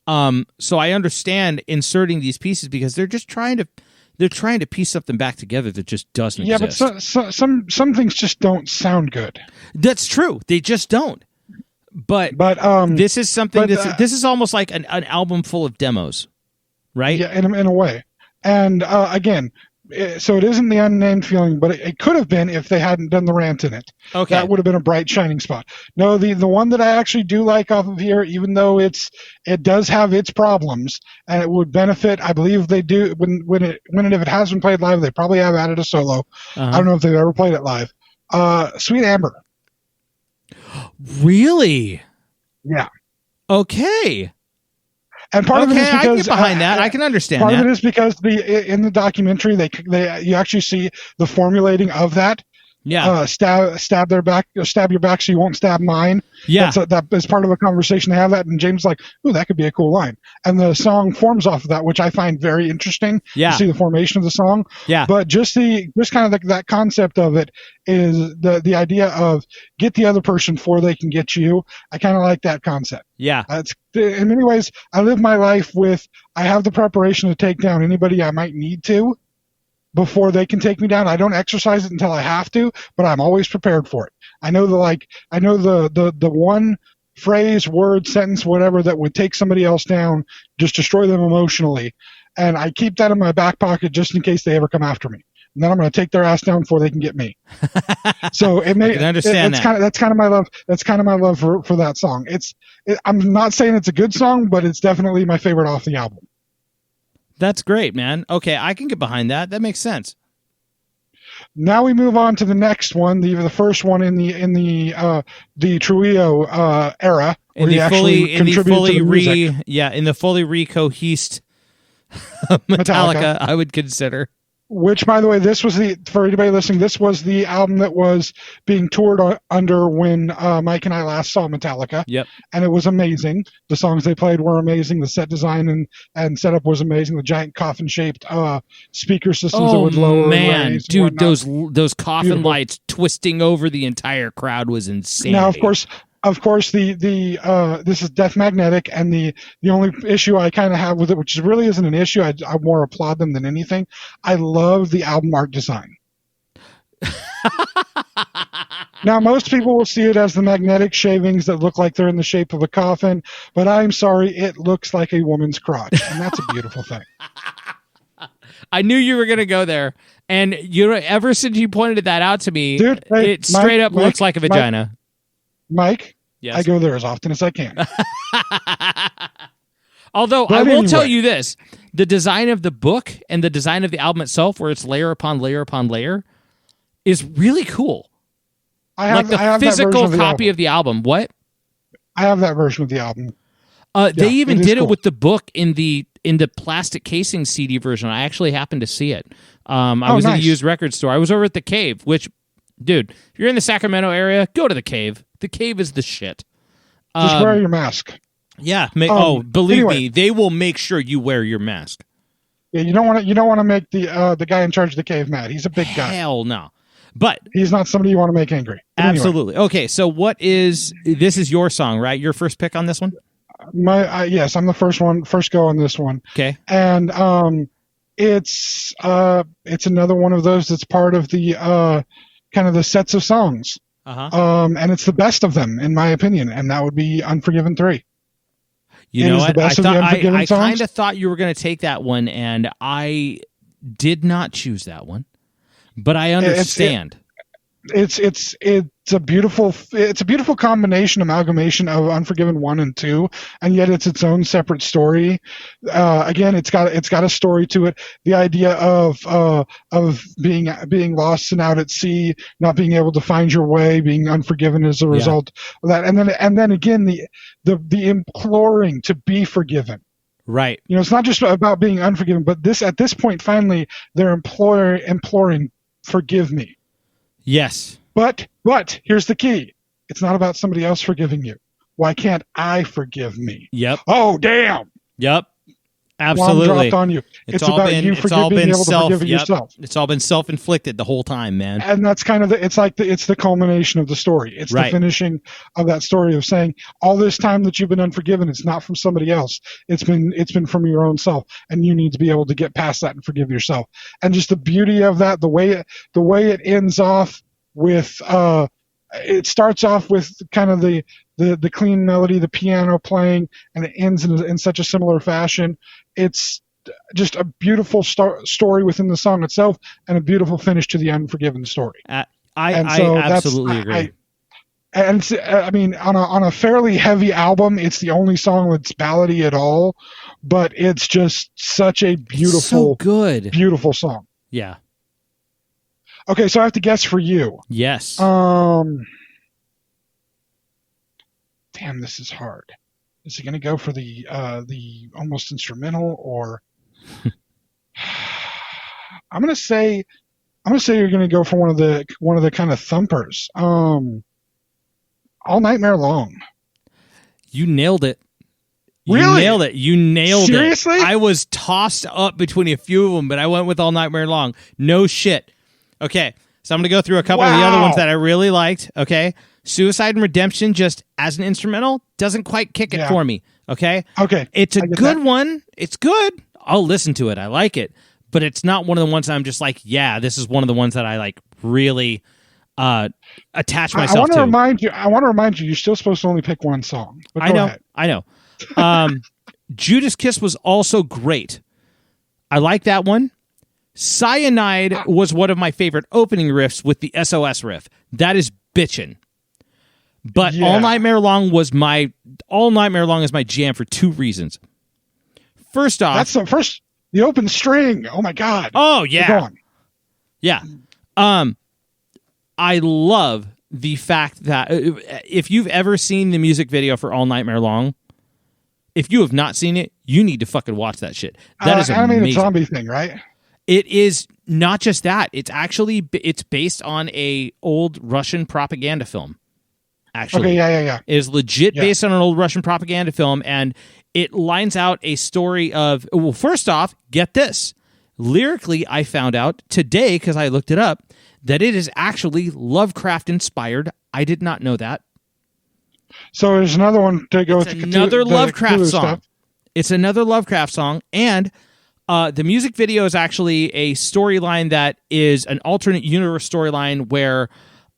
Speaker 3: So I understand inserting these pieces because they're just trying to piece something back together that just doesn't exist.
Speaker 2: Yeah, but some things just don't sound good.
Speaker 3: That's true. They just don't. But this is something this is almost like an album full of demos, right?
Speaker 2: Yeah, in a way. And again, so it isn't The Unnamed Feeling, but it could have been if they hadn't done the rant in it.
Speaker 3: Okay.
Speaker 2: That would have been a bright, shining spot. No, the one that I actually do like off of here, even though it does have its problems, and it would benefit, I believe they do, when and if it has been played live, they probably have added a solo. I don't know if they've ever played it live. Sweet Amber.
Speaker 3: Really?
Speaker 2: Yeah.
Speaker 3: Okay.
Speaker 2: And part of it is because
Speaker 3: I can get behind that. I can understand
Speaker 2: part
Speaker 3: that.
Speaker 2: Part of it is because in the documentary you actually see the formulating of that.
Speaker 3: Yeah.
Speaker 2: Stab your back so you won't stab mine.
Speaker 3: Yeah.
Speaker 2: That is part of a conversation they have that, and James is like, ooh, that could be a cool line. And the song forms off of that, which I find very interesting.
Speaker 3: Yeah.
Speaker 2: To see the formation of the song.
Speaker 3: Yeah.
Speaker 2: But just kind of that concept of it is the idea of get the other person before they can get you. I kind of like that concept.
Speaker 3: Yeah.
Speaker 2: In many ways, I live my life with, I have the preparation to take down anybody I might need to before they can take me down. I don't exercise it until I have to, but I'm always prepared for it. I know the one phrase, word, sentence, whatever that would take somebody else down, just destroy them emotionally. And I keep that in my back pocket just in case they ever come after me. And then I'm going to take their ass down before they can get me. So I can understand that. That's kind of my love. That's kind of my love for that song. I'm not saying it's a good song, but it's definitely my favorite off the album.
Speaker 3: That's great, man. Okay, I can get behind that. That makes sense.
Speaker 2: Now we move on to the next one, the first one in the Trujillo era,
Speaker 3: in the fully recohesed Metallica, I would consider.
Speaker 2: Which, by the way, for anybody listening, this was the album that was being toured under when Mike and I last saw Metallica.
Speaker 3: Yep.
Speaker 2: And it was amazing. The songs they played were amazing. The set design and setup was amazing. The giant coffin-shaped speaker systems that would lower and raise.
Speaker 3: Dude, those coffin lights twisting over the entire crowd was insane.
Speaker 2: Now, of course, of course, this is Death Magnetic, and the only issue I kind of have with it, which really isn't an issue, I more applaud them than anything. I love the album art design. Now, most people will see it as the magnetic shavings that look like they're in the shape of a coffin, but I'm sorry, it looks like a woman's crotch, and that's a beautiful thing.
Speaker 3: I knew you were going to go there, and ever since you pointed that out to me,
Speaker 2: dude, hey,
Speaker 3: it straight up looks like a vagina.
Speaker 2: Mike,
Speaker 3: yes.
Speaker 2: I go there as often as I can.
Speaker 3: Although I will tell you this, the design of the book and the design of the album itself, where it's layer upon layer upon layer, is really cool. I have the physical copy of the album. What?
Speaker 2: I have that version of the album.
Speaker 3: They even did it with the book in the plastic casing CD version. I actually happened to see it. I was in a used record store. I was over at the Cave, which, dude, if you're in the Sacramento area, go to the Cave. The Cave is the shit.
Speaker 2: Just wear your mask.
Speaker 3: Yeah. Believe me, they will make sure you wear your mask.
Speaker 2: Yeah, you don't want to make the guy in charge of the Cave mad. He's a big guy.
Speaker 3: Hell no. But
Speaker 2: he's not somebody you want to make angry. But
Speaker 3: absolutely. Anyway. Okay, so this is your song, right? Your first pick on this one?
Speaker 2: Yes, I'm the first go on this one.
Speaker 3: Okay.
Speaker 2: And it's another one of those that's part of the kind of the sets of songs.
Speaker 3: Uh-huh.
Speaker 2: And it's the best of them, in my opinion, and that would be Unforgiven 3.
Speaker 3: You know what? I kind of thought you were going to take that one, and I did not choose that one. But I understand.
Speaker 2: It's a beautiful combination, amalgamation of Unforgiven 1 and 2, and yet it's its own separate story. Again, it's got a story to it. The idea of being lost and out at sea, not being able to find your way, being unforgiven as a result of that, and then again the imploring to be forgiven.
Speaker 3: Right.
Speaker 2: You know, it's not just about being unforgiven, but at this point, finally, they're imploring, forgive me.
Speaker 3: Yes.
Speaker 2: But here's the key. It's not about somebody else forgiving you. Why can't I forgive me?
Speaker 3: Yep.
Speaker 2: Oh, damn.
Speaker 3: Yep. Absolutely.
Speaker 2: Dropped on you. It's about you being able to forgive yourself.
Speaker 3: It's all been self-inflicted the whole time, man.
Speaker 2: And that's kind of it's the culmination of the story. It's the finishing of that story of saying all this time that you've been unforgiven, it's not from somebody else. It's been from your own self, and you need to be able to get past that and forgive yourself. And just the beauty of that, the way it ends off with it starts off with kind of the clean melody, the piano playing, and it ends in such a similar fashion. It's just a beautiful story within the song itself, and a beautiful finish to the Unforgiven story.
Speaker 3: I absolutely agree.
Speaker 2: I mean, on a fairly heavy album, it's the only song that's ballady at all, but it's just such a beautiful, beautiful song.
Speaker 3: Yeah.
Speaker 2: Okay, so I have to guess for you.
Speaker 3: Yes.
Speaker 2: Damn, this is hard. Is he going to go for the almost instrumental, or I'm going to say you're going to go for one of the kind of thumpers. All Nightmare Long.
Speaker 3: You nailed it.
Speaker 2: Really?
Speaker 3: You nailed it.
Speaker 2: Seriously?
Speaker 3: I was tossed up between a few of them, but I went with All Nightmare Long. No shit. Okay, so I'm going to go through a couple of the other ones that I really liked. Okay. Suicide and Redemption, just as an instrumental, doesn't quite kick it for me. Okay?
Speaker 2: Okay.
Speaker 3: It's a good one. It's good. I'll listen to it. I like it. But it's not one of the ones I'm just like, yeah, this is one of the ones that I like really attach myself to.
Speaker 2: I want to remind you, you're still supposed to only pick one song. But
Speaker 3: I know. Judas Kiss was also great. I like that one. Cyanide was one of my favorite opening riffs with the SOS riff. That is bitchin'. But All Nightmare Long is my jam for two reasons. First off,
Speaker 2: that's the open string. Oh my god.
Speaker 3: Oh yeah. Yeah. I love the fact that if you've ever seen the music video for All Nightmare Long, if you have not seen it, you need to fucking watch that shit. That is amazing.
Speaker 2: Animated zombie thing, right?
Speaker 3: It is not just that. It's based on a old Russian propaganda film. Actually,
Speaker 2: okay, yeah.
Speaker 3: It is legit based on an old Russian propaganda film, and it lines out a story of. Well, first off, get this. Lyrically, I found out today because I looked it up that it is actually Lovecraft inspired. I did not know that.
Speaker 2: So there's another one to go
Speaker 3: it's
Speaker 2: with
Speaker 3: another Lovecraft
Speaker 2: Cthulhu
Speaker 3: song.
Speaker 2: Stuff.
Speaker 3: It's another Lovecraft song, and the music video is actually a storyline that is an alternate universe storyline where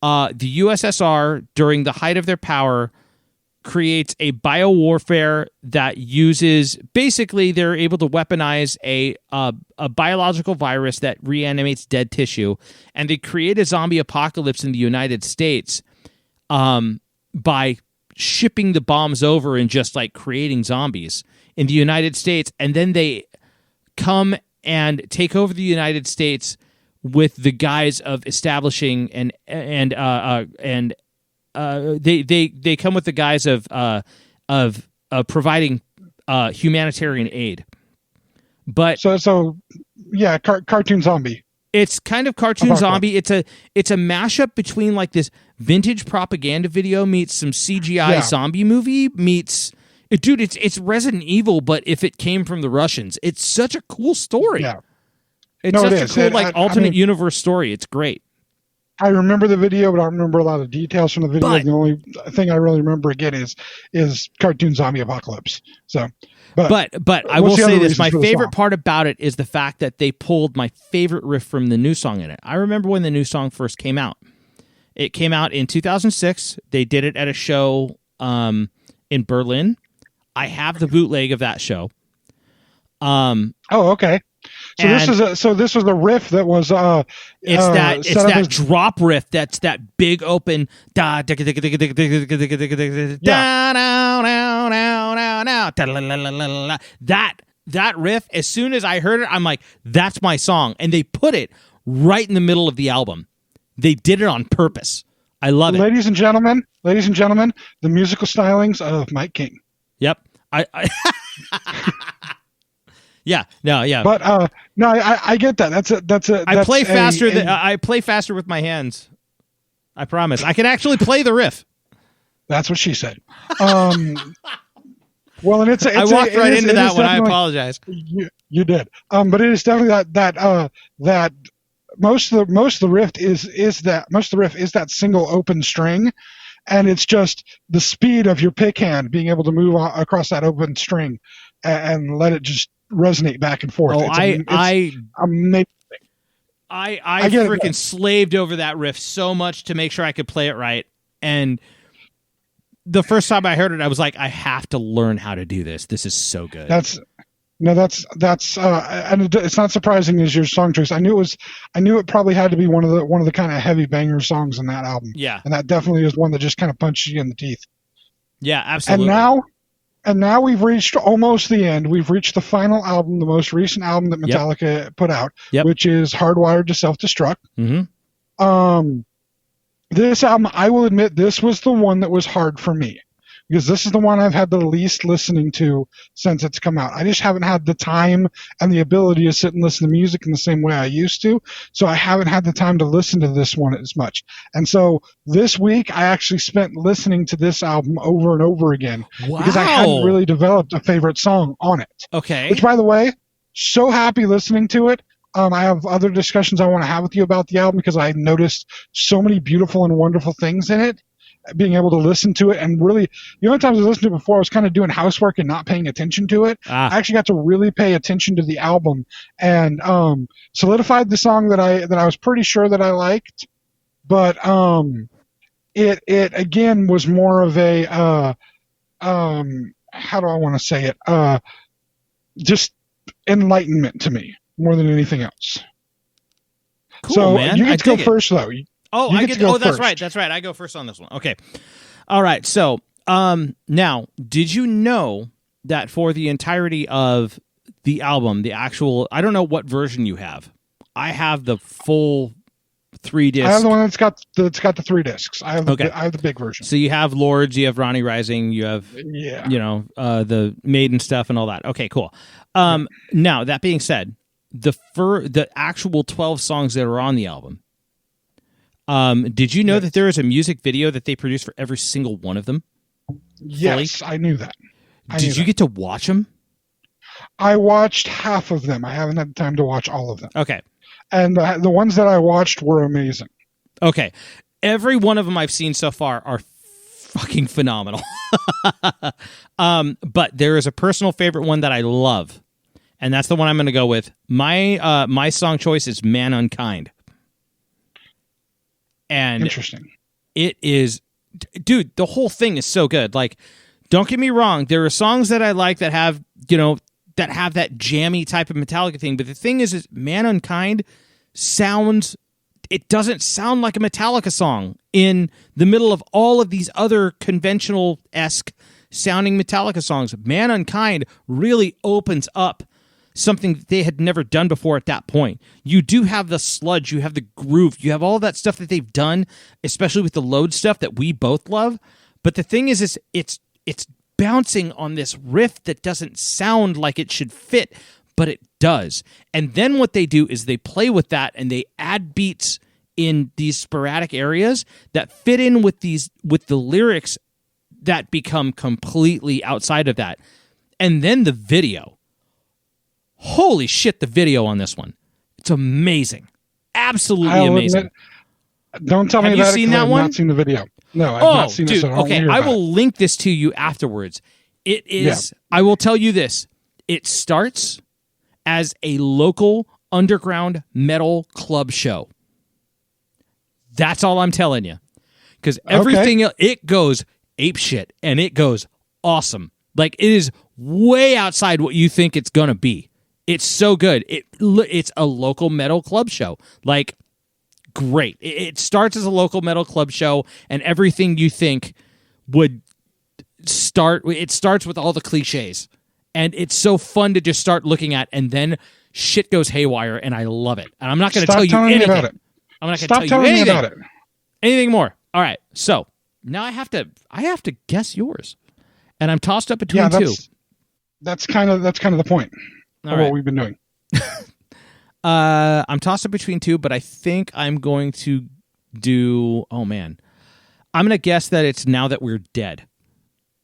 Speaker 3: the USSR, during the height of their power, creates a biowarfare that uses, basically they're able to weaponize a biological virus that reanimates dead tissue, and they create a zombie apocalypse in the United States by shipping the bombs over and just like creating zombies in the United States, and then they come and take over the United States with the guise of establishing they come with the guise of providing humanitarian aid. But
Speaker 2: yeah, cartoon zombie.
Speaker 3: It's kind of cartoon zombie. It's a mashup between like this vintage propaganda video meets some CGI zombie movie meets. Dude, it's Resident Evil, but if it came from the Russians, it's such a cool story.
Speaker 2: Yeah.
Speaker 3: It's such a cool alternate universe story. It's great.
Speaker 2: I remember the video, but I don't remember a lot of details from the video. The only thing I really remember again is cartoon zombie apocalypse. So, but
Speaker 3: I will say this: my favorite part about it is the fact that they pulled my favorite riff from the new song in it. I remember when the new song first came out. It came out in 2006. They did it at a show in Berlin. I have the bootleg of that show.
Speaker 2: Okay. So this was a riff that was
Speaker 3: it's that drop riff that's that big open that riff. As soon as I heard it, I'm like, that's my song, and they put it right in the middle of the album. They did it on purpose. I love it.
Speaker 2: Ladies and gentlemen, the musical stylings of Mike King.
Speaker 3: Yep. Yeah.
Speaker 2: But I get that.
Speaker 3: I play faster with my hands. I promise. I can actually play the riff.
Speaker 2: That's what she said. Well, and I
Speaker 3: walked right into that one. I apologize.
Speaker 2: You did. But it is definitely that most of the riff is that single open string. And it's just the speed of your pick hand being able to move across that open string and let it just resonate back and forth.
Speaker 3: Oh,
Speaker 2: it's amazing.
Speaker 3: I freaking slaved over that riff so much to make sure I could play it right. And the first time I heard it, I was like, I have to learn how to do this. This is so good.
Speaker 2: And it's not surprising as your song choice. I knew it probably had to be one of the kind of heavy banger songs in that album.
Speaker 3: Yeah.
Speaker 2: And that definitely is one that just kind of punches you in the teeth.
Speaker 3: Yeah, absolutely.
Speaker 2: And now we've reached almost the end. We've reached the final album, the most recent album that Metallica put out, which is Hardwired to Self-Destruct.
Speaker 3: Mm-hmm.
Speaker 2: This album, I will admit, this was the one that was hard for me. Because this is the one I've had the least listening to since it's come out. I just haven't had the time and the ability to sit and listen to music in the same way I used to. So I haven't had the time to listen to this one as much. And so this week I actually spent listening to this album over and over again.
Speaker 3: Wow.
Speaker 2: Because I hadn't really developed a favorite song on it.
Speaker 3: Okay.
Speaker 2: Which, by the way, so happy listening to it. I have other discussions I want to have with you about the album because I noticed so many beautiful and wonderful things in it. Being able to listen to it and really, the only times I listened to it before, I was kind of doing housework and not paying attention to it. I actually got to really pay attention to the album and solidified the song that I was pretty sure that I liked. But it again was more of a how do I want to say it? Just enlightenment to me more than anything else.
Speaker 3: Cool,
Speaker 2: so
Speaker 3: man.
Speaker 2: You get to go first, though.
Speaker 3: Oh, I get. Oh, that's right. That's right. I go first on this one. Okay. All right. So, now, did you know that for the entirety of the album, the actual, I don't know what version you have. I have the full 3-disc.
Speaker 2: I have the one that's got the 3 discs. I have the big version.
Speaker 3: So you have Lords, you have Ronnie Rising, you have the Maiden stuff and all that. Okay, cool. Now that being said, the actual 12 songs that are on the album. Did you know that there is a music video that they produced for every single one of them?
Speaker 2: Yes, I knew that.
Speaker 3: Did you get to watch them?
Speaker 2: I watched half of them. I haven't had time to watch all of them.
Speaker 3: Okay.
Speaker 2: And the ones that I watched were amazing.
Speaker 3: Okay. Every one of them I've seen so far are fucking phenomenal. But there is a personal favorite one that I love, and that's the one I'm going to go with. My song choice is "Man Unkind," and
Speaker 2: interesting.
Speaker 3: It is, dude. The whole thing is so good. Like, don't get me wrong. There are songs that I like that have that jammy type of Metallica thing. But the thing is "Man Unkind" sounds. It doesn't sound like a Metallica song in the middle of all of these other conventional-esque sounding Metallica songs. "Man Unkind" really opens up something that they had never done before at that point. You do have the sludge, you have the groove, you have all that stuff that they've done, especially with the load stuff that we both love. But the thing is it's bouncing on this riff that doesn't sound like it should fit, but it does. And then what they do is they play with that and they add beats in these sporadic areas that fit in with the lyrics that become completely outside of that. And then the video. Holy shit, the video on this one. It's amazing. Absolutely amazing.
Speaker 2: Don't tell me
Speaker 3: about it. Have you seen that one?
Speaker 2: I've not seen the video. No, I've not seen it. So
Speaker 3: I will link this to you afterwards. It is, I will tell you this. It starts as a local underground metal club show. That's all I'm telling you. Because everything else, it goes apeshit and it goes awesome. Like, it is way outside what you think it's going to be. It's so good. It's a local metal club show. Like, great. It starts as a local metal club show, and everything you think would start, it starts with all the cliches. And it's so fun to just start looking at, and then shit goes haywire, and I love it. And I'm not going to tell you anything.
Speaker 2: About it.
Speaker 3: I'm not going to tell you anything. About it. Anything more. All right. So now I have to guess yours. And I'm tossed up between two.
Speaker 2: That's kind of the point of what we've been doing.
Speaker 3: I'm tossed up between two, but I think I'm going to do, I'm going to guess that it's Now That We're Dead.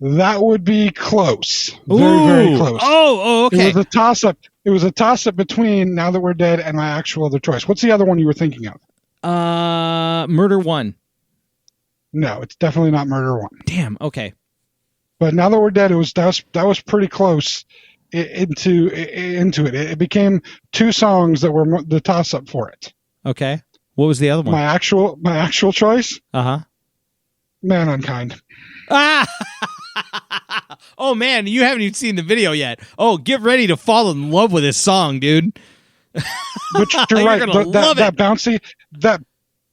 Speaker 2: That would be close. Very, very close.
Speaker 3: Oh, okay.
Speaker 2: It was a toss-up. It was a toss-up between Now That We're Dead and my actual other choice. What's the other one you were thinking of?
Speaker 3: Murder One.
Speaker 2: No, it's definitely not Murder One.
Speaker 3: Damn, okay.
Speaker 2: But Now That We're Dead, that was pretty close into it. It became two songs that were the toss-up for it.
Speaker 3: Okay. What was the other one?
Speaker 2: My actual choice?
Speaker 3: Uh-huh.
Speaker 2: Man Unkind.
Speaker 3: Ah! Oh, man, you haven't even seen the video yet. Oh, get ready to fall in love with this song, dude.
Speaker 2: But you're right.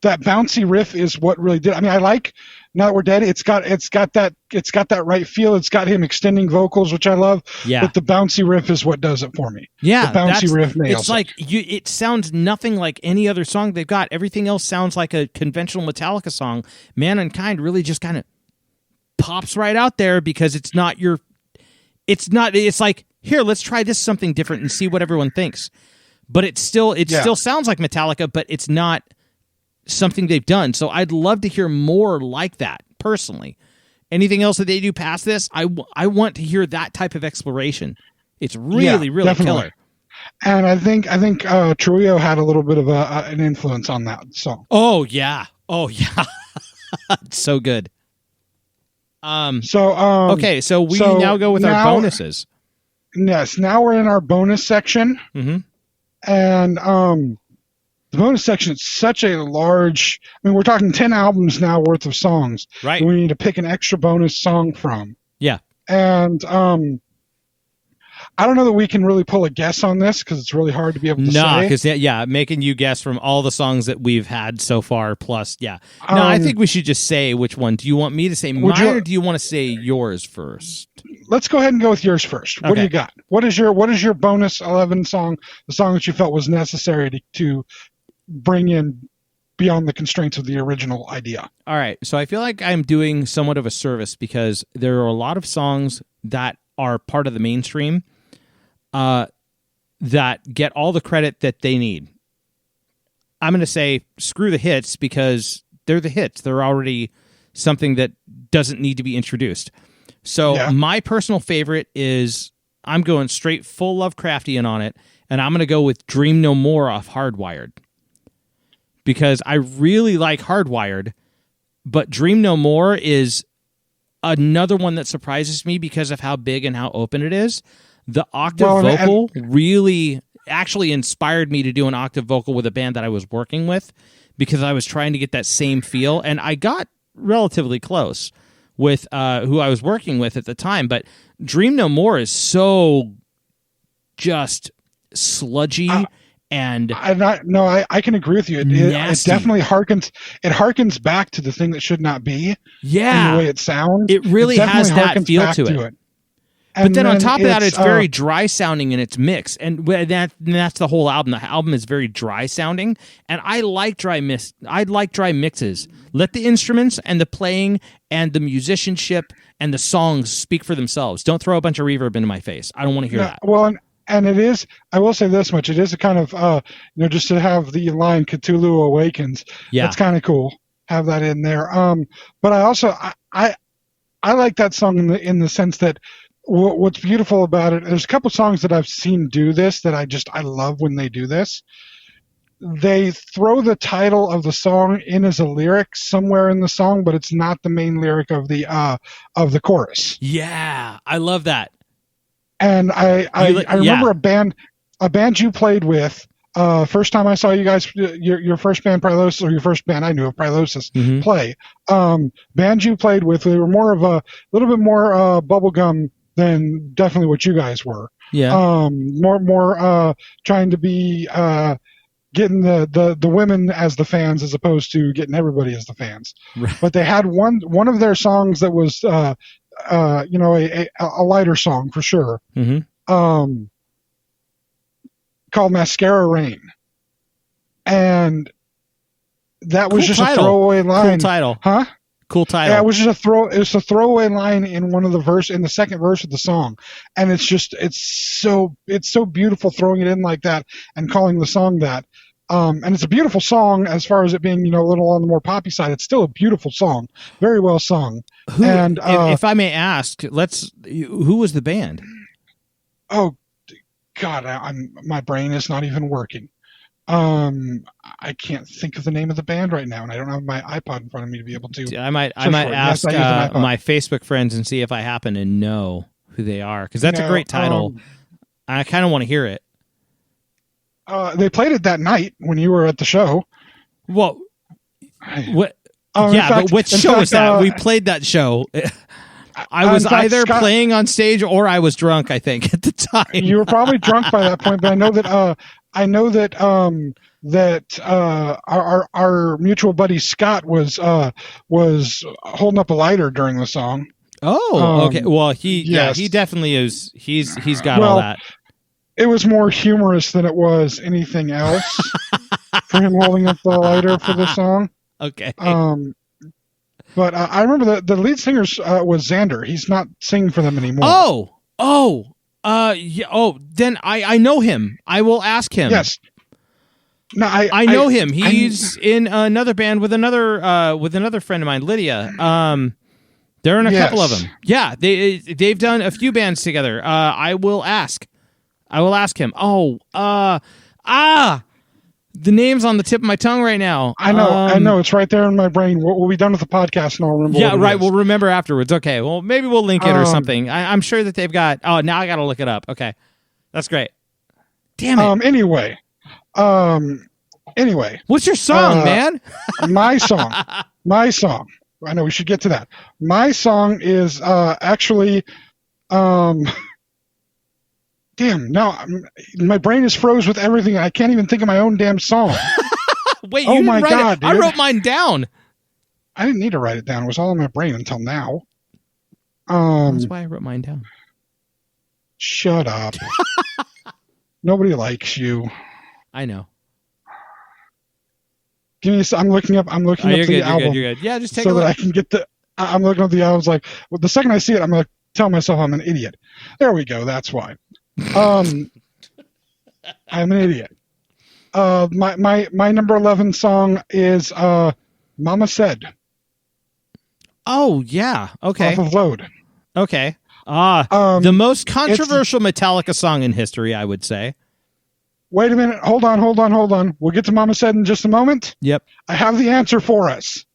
Speaker 2: That bouncy riff is what really did. I mean, I like Now That We're Dead. It's got that right feel. It's got him extending vocals, which I love.
Speaker 3: Yeah.
Speaker 2: But the bouncy riff is what does it for me.
Speaker 3: Yeah.
Speaker 2: The bouncy riff nails
Speaker 3: it's like it sounds nothing like any other song they've got. Everything else sounds like a conventional Metallica song. Man Unkind really just kind of pops right out there because it's like, here, let's try this something different and see what everyone thinks. But it still sounds like Metallica, but it's not something they've done. So I'd love to hear more like that, personally. Anything else that they do past this, I want to hear that type of exploration. It's really, really definitely killer.
Speaker 2: And I think Trujillo had a little bit of an influence on that song.
Speaker 3: Oh yeah. It's so good. Okay, so we now go with our bonuses.
Speaker 2: Yes, now we're in our bonus section.
Speaker 3: Mm-hmm.
Speaker 2: And the bonus section is such a large, I mean, we're talking 10 albums now worth of songs.
Speaker 3: Right.
Speaker 2: We need to pick an extra bonus song from.
Speaker 3: Yeah.
Speaker 2: And I don't know that we can really pull a guess on this because it's really hard to be able to say.
Speaker 3: No, because, making you guess from all the songs that we've had so far, plus, yeah. No, I think we should just say which one. Do you want me to say mine or do you want to say yours first?
Speaker 2: Let's go ahead and go with yours first.
Speaker 3: Okay.
Speaker 2: What do you got? What is your bonus 11 song, the song that you felt was necessary to bring in beyond the constraints of the original idea?
Speaker 3: All right, so I feel like I'm doing somewhat of a service because there are a lot of songs that are part of the mainstream that get all the credit that they need. I'm going to say screw the hits because they're the hits. They're already something that doesn't need to be introduced. So my personal favorite is, I'm going straight full Lovecraftian on it, and I'm going to go with Dream No More off Hardwired. Because I really like Hardwired, but Dream No More is another one that surprises me because of how big and how open it is. The octave vocal really actually inspired me to do an octave vocal with a band that I was working with, because I was trying to get that same feel, and I got relatively close with who I was working with at the time. But Dream No More is so just sludgy and
Speaker 2: I can agree with you. It definitely harkens back to the thing that should not be.
Speaker 3: Yeah,
Speaker 2: in the way it sounds.
Speaker 3: It really has that feel to it. But then on top of that, it's very dry sounding in its mix, and that's the whole album. The album is very dry sounding, and I like dry mixes. Let the instruments and the playing and the musicianship and the songs speak for themselves. Don't throw a bunch of reverb into my face. I don't want to hear that.
Speaker 2: Well, and it is. I will say this much: it is a kind of just to have the line "Cthulhu Awakens."
Speaker 3: Yeah,
Speaker 2: that's kind of cool. Have that in there. But I also I like that song in the sense that. What's beautiful about it, there's a couple songs that I've seen do this that I love when they do this. They throw the title of the song in as a lyric somewhere in the song, but it's not the main lyric of the chorus.
Speaker 3: Yeah, I love that.
Speaker 2: And I remember a band you played with. First time I saw you guys, your first band Prilosis, or your first band I knew of Prilosis play. Band you played with, they were more of a little bit more bubblegum than definitely what you guys were.
Speaker 3: Yeah.
Speaker 2: More trying to be getting the women as the fans as opposed to getting everybody as the fans.
Speaker 3: Right.
Speaker 2: But they had one of their songs that was a lighter song for sure.
Speaker 3: Mm-hmm.
Speaker 2: Called Mascara Rain. And that was just a throwaway line.
Speaker 3: Cool title.
Speaker 2: Huh?
Speaker 3: Cool title.
Speaker 2: Yeah, it was just a throwaway line in the second verse of the song, and it's so beautiful throwing it in like that and calling the song that. And it's a beautiful song as far as it being a little on the more poppy side. It's still a beautiful song, very well sung.
Speaker 3: If I may ask, who was the band?
Speaker 2: Oh God, my brain is not even working. I can't think of the name of the band right now, and I don't have my iPod in front of me to be able to.
Speaker 3: I might ask my Facebook friends and see if I happen to know who they are, because that's a great title. I kind of want to hear it.
Speaker 2: They played it that night when you were at the show.
Speaker 3: Well, what? But which show was that? We played that show. I was either playing on stage or I was drunk, I think, at the time.
Speaker 2: You were probably drunk by that point, but I know that our mutual buddy Scott was holding up a lighter during the song.
Speaker 3: Oh, okay. Well, he definitely is. He's got all that.
Speaker 2: It was more humorous than it was anything else for him holding up the lighter for the song.
Speaker 3: Okay.
Speaker 2: But I remember the lead singer was Xander. He's not singing for them anymore.
Speaker 3: Then I know him. I will ask him.
Speaker 2: Yes. No,
Speaker 3: I know him. He's in another band with another friend of mine, Lydia. They're in a couple of them. Yeah, they've done a few bands together. I will ask him. The name's on the tip of my tongue right now.
Speaker 2: I know. It's right there in my brain. We'll be done with the podcast and I'll remember.
Speaker 3: Yeah, right. We'll remember afterwards. Okay. Well, maybe we'll link it or something. I'm sure that they've got. Oh, now I got to look it up. Okay, that's great. Damn it.
Speaker 2: Anyway.
Speaker 3: What's your song, man?
Speaker 2: My song. I know we should get to that. My song is actually. Damn, now my brain is froze with everything. I can't even think of my own damn song.
Speaker 3: Wait, you didn't write it? Dude. I wrote mine down.
Speaker 2: I didn't need to write it down. It was all in my brain until now.
Speaker 3: That's why I wrote mine down.
Speaker 2: Shut up. Nobody likes you.
Speaker 3: I know.
Speaker 2: Give me. I'm looking up the album.
Speaker 3: You're good. Yeah, just take
Speaker 2: so
Speaker 3: a look.
Speaker 2: that I can get the. I'm looking up the album. Like, the second I see it, I'm gonna tell myself I'm an idiot. There we go. That's why. I'm an idiot. My number 11 song is Mama Said.
Speaker 3: Oh yeah. Okay.
Speaker 2: Off of Load.
Speaker 3: Okay. The most controversial Metallica song in history, I would say.
Speaker 2: Wait a minute. Hold on. We'll get to Mama Said in just a moment.
Speaker 3: Yep.
Speaker 2: I have the answer for us.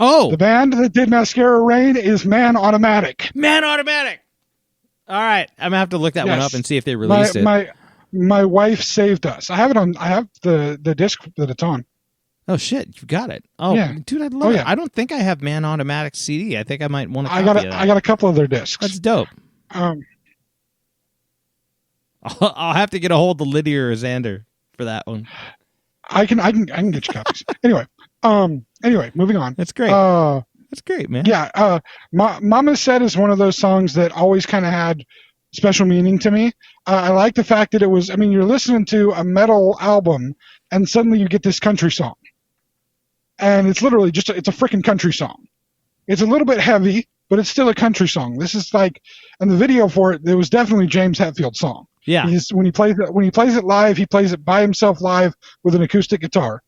Speaker 3: Oh,
Speaker 2: the band that did Mascara Rain is Man Automatic.
Speaker 3: Man Automatic. All right, I'm gonna have to look that one up and see if they released it.
Speaker 2: My wife saved us. I have it on. I have the disc that it's on.
Speaker 3: Oh shit, you got it. Oh, yeah. Dude, I love it. I don't think I have Man Automatic CD. I think I might want to. I
Speaker 2: got a couple of their discs.
Speaker 3: That's dope. I'll have to get a hold of Lydia or Xander for that one.
Speaker 2: I can get you copies. Anyway, moving on.
Speaker 3: That's great. That's great, man.
Speaker 2: Yeah. Mama Said is one of those songs that always kind of had special meaning to me. I like the fact that it was, you're listening to a metal album and suddenly you get this country song. And it's literally it's a freaking country song. It's a little bit heavy, but it's still a country song. This is like, and the video for it was definitely James Hetfield's song.
Speaker 3: Yeah.
Speaker 2: When he plays it live, he plays it by himself live with an acoustic guitar.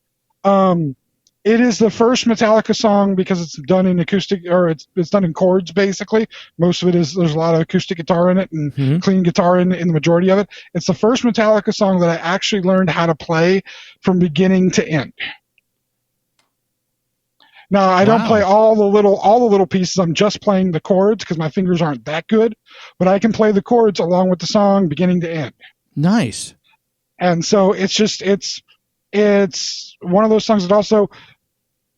Speaker 2: It is the first Metallica song because it's done in acoustic, or it's done in chords basically. Most of it there's a lot of acoustic guitar in it and clean guitar in the majority of it. It's the first Metallica song that I actually learned how to play from beginning to end. Now I don't play all the little pieces. I'm just playing the chords because my fingers aren't that good, but I can play the chords along with the song beginning to end.
Speaker 3: Nice.
Speaker 2: And so it's one of those songs that also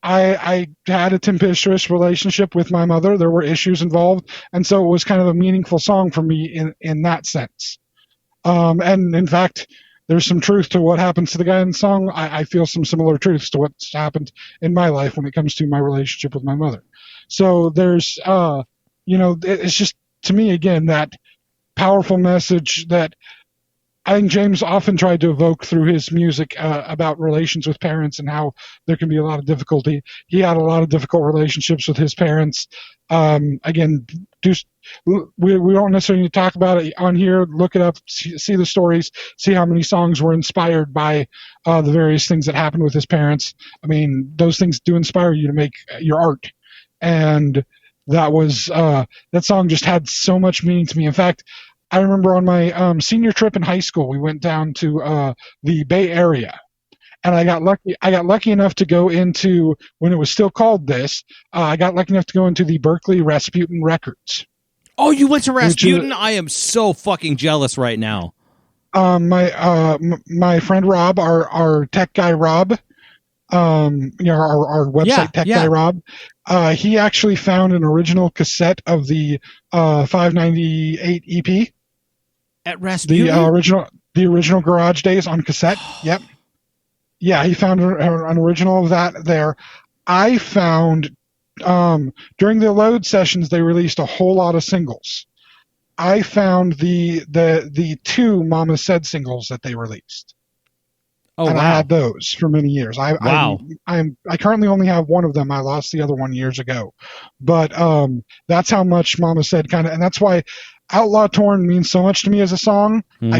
Speaker 2: I had a tempestuous relationship with my mother. There were issues involved, and so it was kind of a meaningful song for me in that sense. And in fact, there's some truth to what happens to the guy in the song. I feel some similar truths to what's happened in my life when it comes to my relationship with my mother. So there's, it's just, to me, again, that powerful message that I think James often tried to evoke through his music about relations with parents and how there can be a lot of difficulty. He had a lot of difficult relationships with his parents. Again, we don't necessarily need to talk about it on here. Look it up, see the stories, see how many songs were inspired by the various things that happened with his parents. Those things do inspire you to make your art. And that was that song just had so much meaning to me. In fact, I remember on my senior trip in high school, we went down to the Bay Area, and I got lucky enough to go into, when it was still called this, I got lucky enough to go into the Berkeley Rasputin Records.
Speaker 3: Oh, you went to Rasputin? I am so fucking jealous right now.
Speaker 2: My friend Rob, our tech guy Rob, our website tech guy Rob, he actually found an original cassette of the 598 EP
Speaker 3: at Rasputin.
Speaker 2: The original Garage Days on cassette. Yep. Yeah, he found an original of that there. I found during the load sessions they released a whole lot of singles. I found the two Mama Said singles that they released.
Speaker 3: Oh,
Speaker 2: and
Speaker 3: wow.
Speaker 2: I had those for many years. I currently only have one of them. I lost the other one years ago. But that's how much Mama Said and that's why Outlaw Torn means so much to me as a song. Mm-hmm.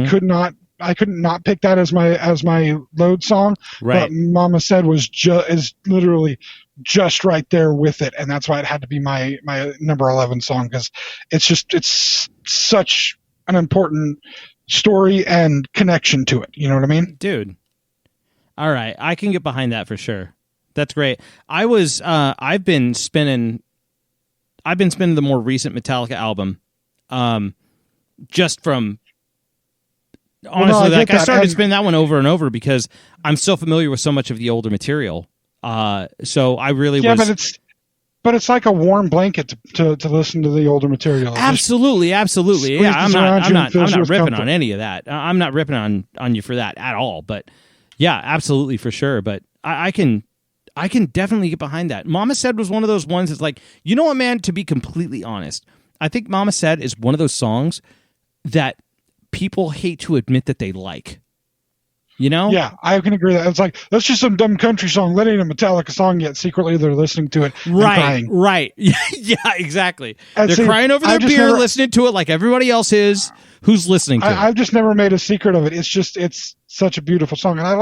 Speaker 2: I couldn't not pick that as my load song.
Speaker 3: Right.
Speaker 2: But Mama Said is literally just right there with it, and that's why it had to be my number 11 song, because it's such an important story and connection to it. You know what I mean?
Speaker 3: Dude. All right, I can get behind that for sure. That's great. I've been spinning the more recent Metallica album, just from honestly, I started spinning that one over and over because I'm so familiar with so much of the older material. So I really was.
Speaker 2: But it's like a warm blanket to listen to the older material.
Speaker 3: Absolutely. Yeah, I'm not ripping on any of that. I'm not ripping on you for that at all. But yeah, absolutely for sure. But I can definitely get behind that. Mama Said was one of those ones that's like, you know what, man, to be completely honest, I think Mama Said is one of those songs that people hate to admit that they like. You know? Yeah,
Speaker 2: I can agree with that. It's like, that's just some dumb country song. That ain't a Metallica song yet. Secretly, they're listening to it and crying.
Speaker 3: Right. Yeah, exactly. They're crying over their beer, listening to it like everybody else is who's listening to it.
Speaker 2: I've just never made a secret of it. It's such a beautiful song. And I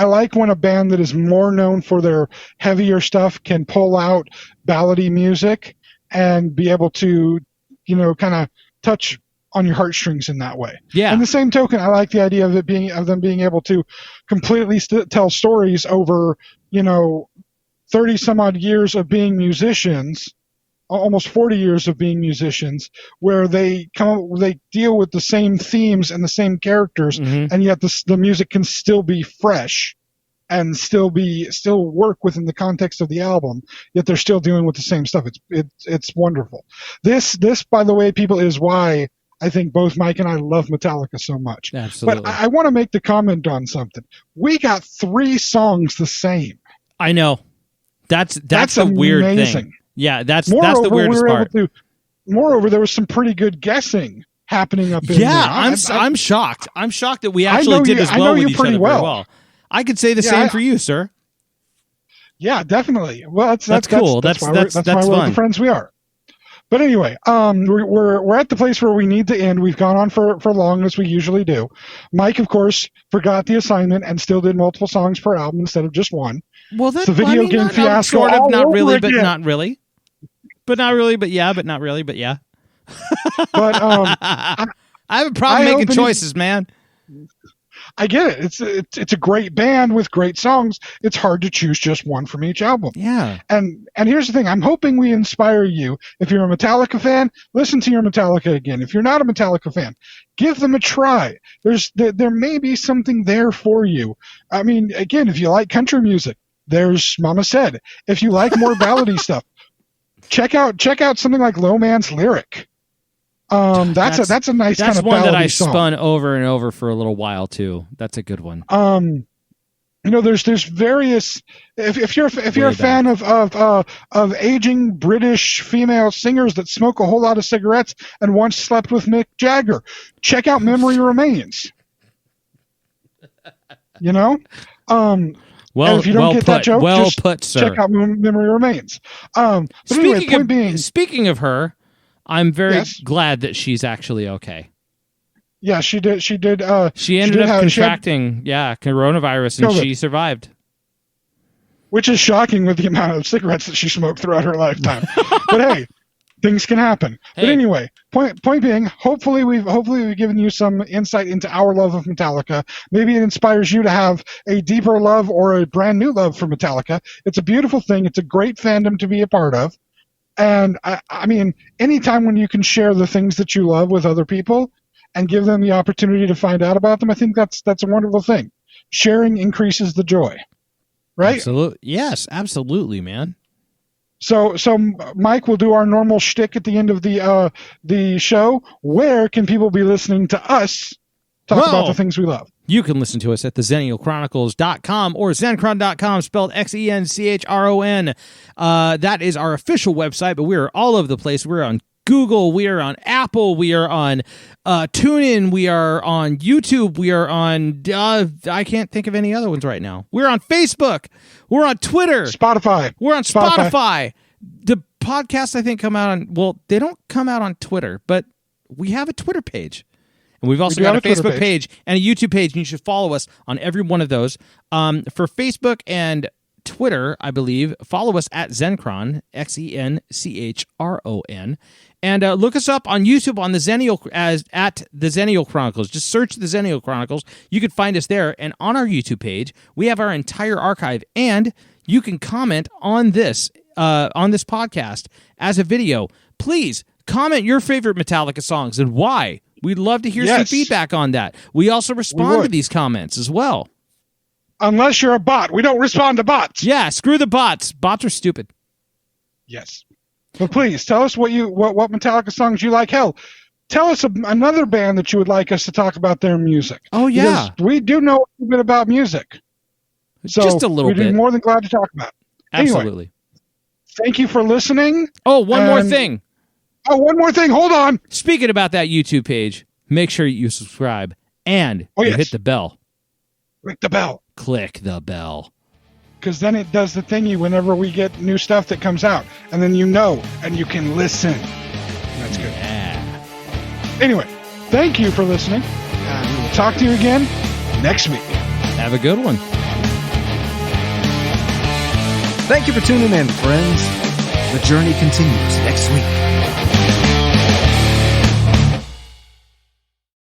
Speaker 2: like when a band that is more known for their heavier stuff can pull out ballady music and be able to, kind of touch on your heartstrings in that way.
Speaker 3: Yeah.
Speaker 2: And the same token, I like the idea of them being able to completely tell stories over, 30 some odd years of being musicians, almost 40 years of being musicians, where they deal with the same themes and the same characters, and yet the music can still be fresh and still work within the context of the album, yet they're still dealing with the same stuff. It's wonderful. This, by the way, people, is why I think both Mike and I love Metallica so much.
Speaker 3: Absolutely.
Speaker 2: But I want to make the comment on something. We got 3 songs the same.
Speaker 3: I know. That's the
Speaker 2: amazing.
Speaker 3: Weird thing. Yeah, that's the weirdest part.
Speaker 2: Moreover, there was some pretty good guessing happening up in there.
Speaker 3: I'm shocked. I'm shocked that we actually did as well with each other very well. I could say the same for you, sir.
Speaker 2: Yeah, definitely. Well, that's
Speaker 3: cool.
Speaker 2: That's why
Speaker 3: we're
Speaker 2: the friends we are. But anyway, we're at the place where we need to end. We've gone on for long as we usually do. Mike, of course, forgot the assignment and still did multiple songs per album instead of just one.
Speaker 3: Well, that's
Speaker 2: the video game fiasco.
Speaker 3: Sort of, not really, but not really. But not really, but yeah, but not really, but yeah.
Speaker 2: But
Speaker 3: I have a problem making choices, man.
Speaker 2: I get it. It's a great band with great songs. It's hard to choose just one from each album.
Speaker 3: Yeah.
Speaker 2: And here's the thing. I'm hoping we inspire you. If you're a Metallica fan, listen to your Metallica again. If you're not a Metallica fan, give them a try. There may be something there for you. I mean, again, if you like country music, there's Mama Said. If you like more ballady stuff, check out something like Low Man's Lyric. That's a nice kind of ballady song. That's one that I
Speaker 3: spun over and over for a little while too. That's a good one.
Speaker 2: There's various. If you're a fan of aging British female singers that smoke a whole lot of cigarettes and once slept with Mick Jagger, check out Memory Remains.
Speaker 3: Well,
Speaker 2: if you don't get that joke, just
Speaker 3: put, sir.
Speaker 2: Check out Memory Remains. But
Speaker 3: speaking of her, I'm very glad that she's actually okay.
Speaker 2: Yeah, she did. She
Speaker 3: ended up contracting, coronavirus, and she survived.
Speaker 2: Which is shocking with the amount of cigarettes that she smoked throughout her lifetime. But hey, things can happen. Hey. But anyway, point being, hopefully we've given you some insight into our love of Metallica. Maybe it inspires you to have a deeper love or a brand new love for Metallica. It's a beautiful thing. It's a great fandom to be a part of. And I mean, anytime when you can share the things that you love with other people and give them the opportunity to find out about them, I think that's a wonderful thing. Sharing increases the joy, right?
Speaker 3: Absolutely, yes, absolutely, man.
Speaker 2: So Mike will do our normal shtick at the end of the show. Where can people be listening to us talk about the things we love?
Speaker 3: You can listen to us at thexennialchronicles.com or zencron.com, spelled Xenchron. That is our official website, but we are all over the place. We're on Google, we are on Apple, we are on TuneIn, we are on YouTube, we are on, I can't think of any other ones right now. We're on Facebook, we're on Twitter.
Speaker 2: Spotify.
Speaker 3: We're on Spotify. The podcasts, I think, come out on, well, they don't come out on Twitter, but we have a Twitter page. And we've also got a Facebook page and a YouTube page, and you should follow us on every one of those. For Facebook and Twitter, I believe, follow us at Xenchron, Xenchron, and look us up on YouTube on the Xennial at the Xennial Chronicles. Just search the Xennial Chronicles. You can find us there, and on our YouTube page, we have our entire archive, and you can comment on this podcast as a video. Please comment your favorite Metallica songs and why. We'd love to hear some feedback on that. We also respond to these comments as well.
Speaker 2: Unless you're a bot. We don't respond to bots.
Speaker 3: Yeah, screw the bots. Bots are stupid.
Speaker 2: Yes. But please, tell us what Metallica songs you like. Hell, tell us another band that you would like us to talk about their music.
Speaker 3: Oh, yeah.
Speaker 2: Because we do know a bit about music. So
Speaker 3: just a little bit.
Speaker 2: We'd be more than glad to talk about it.
Speaker 3: Absolutely.
Speaker 2: Anyway, thank you for listening.
Speaker 3: Oh, one more thing.
Speaker 2: Hold on.
Speaker 3: Speaking about that YouTube page, make sure you subscribe and hit the bell.
Speaker 2: Click the bell.
Speaker 3: Click the bell.
Speaker 2: Because then it does the thingy whenever we get new stuff that comes out. And then you know, and you can listen. That's good.
Speaker 3: Yeah.
Speaker 2: Anyway, thank you for listening. And we will talk to you again next week.
Speaker 3: Have a good one.
Speaker 1: Thank you for tuning in, friends. The journey continues next week.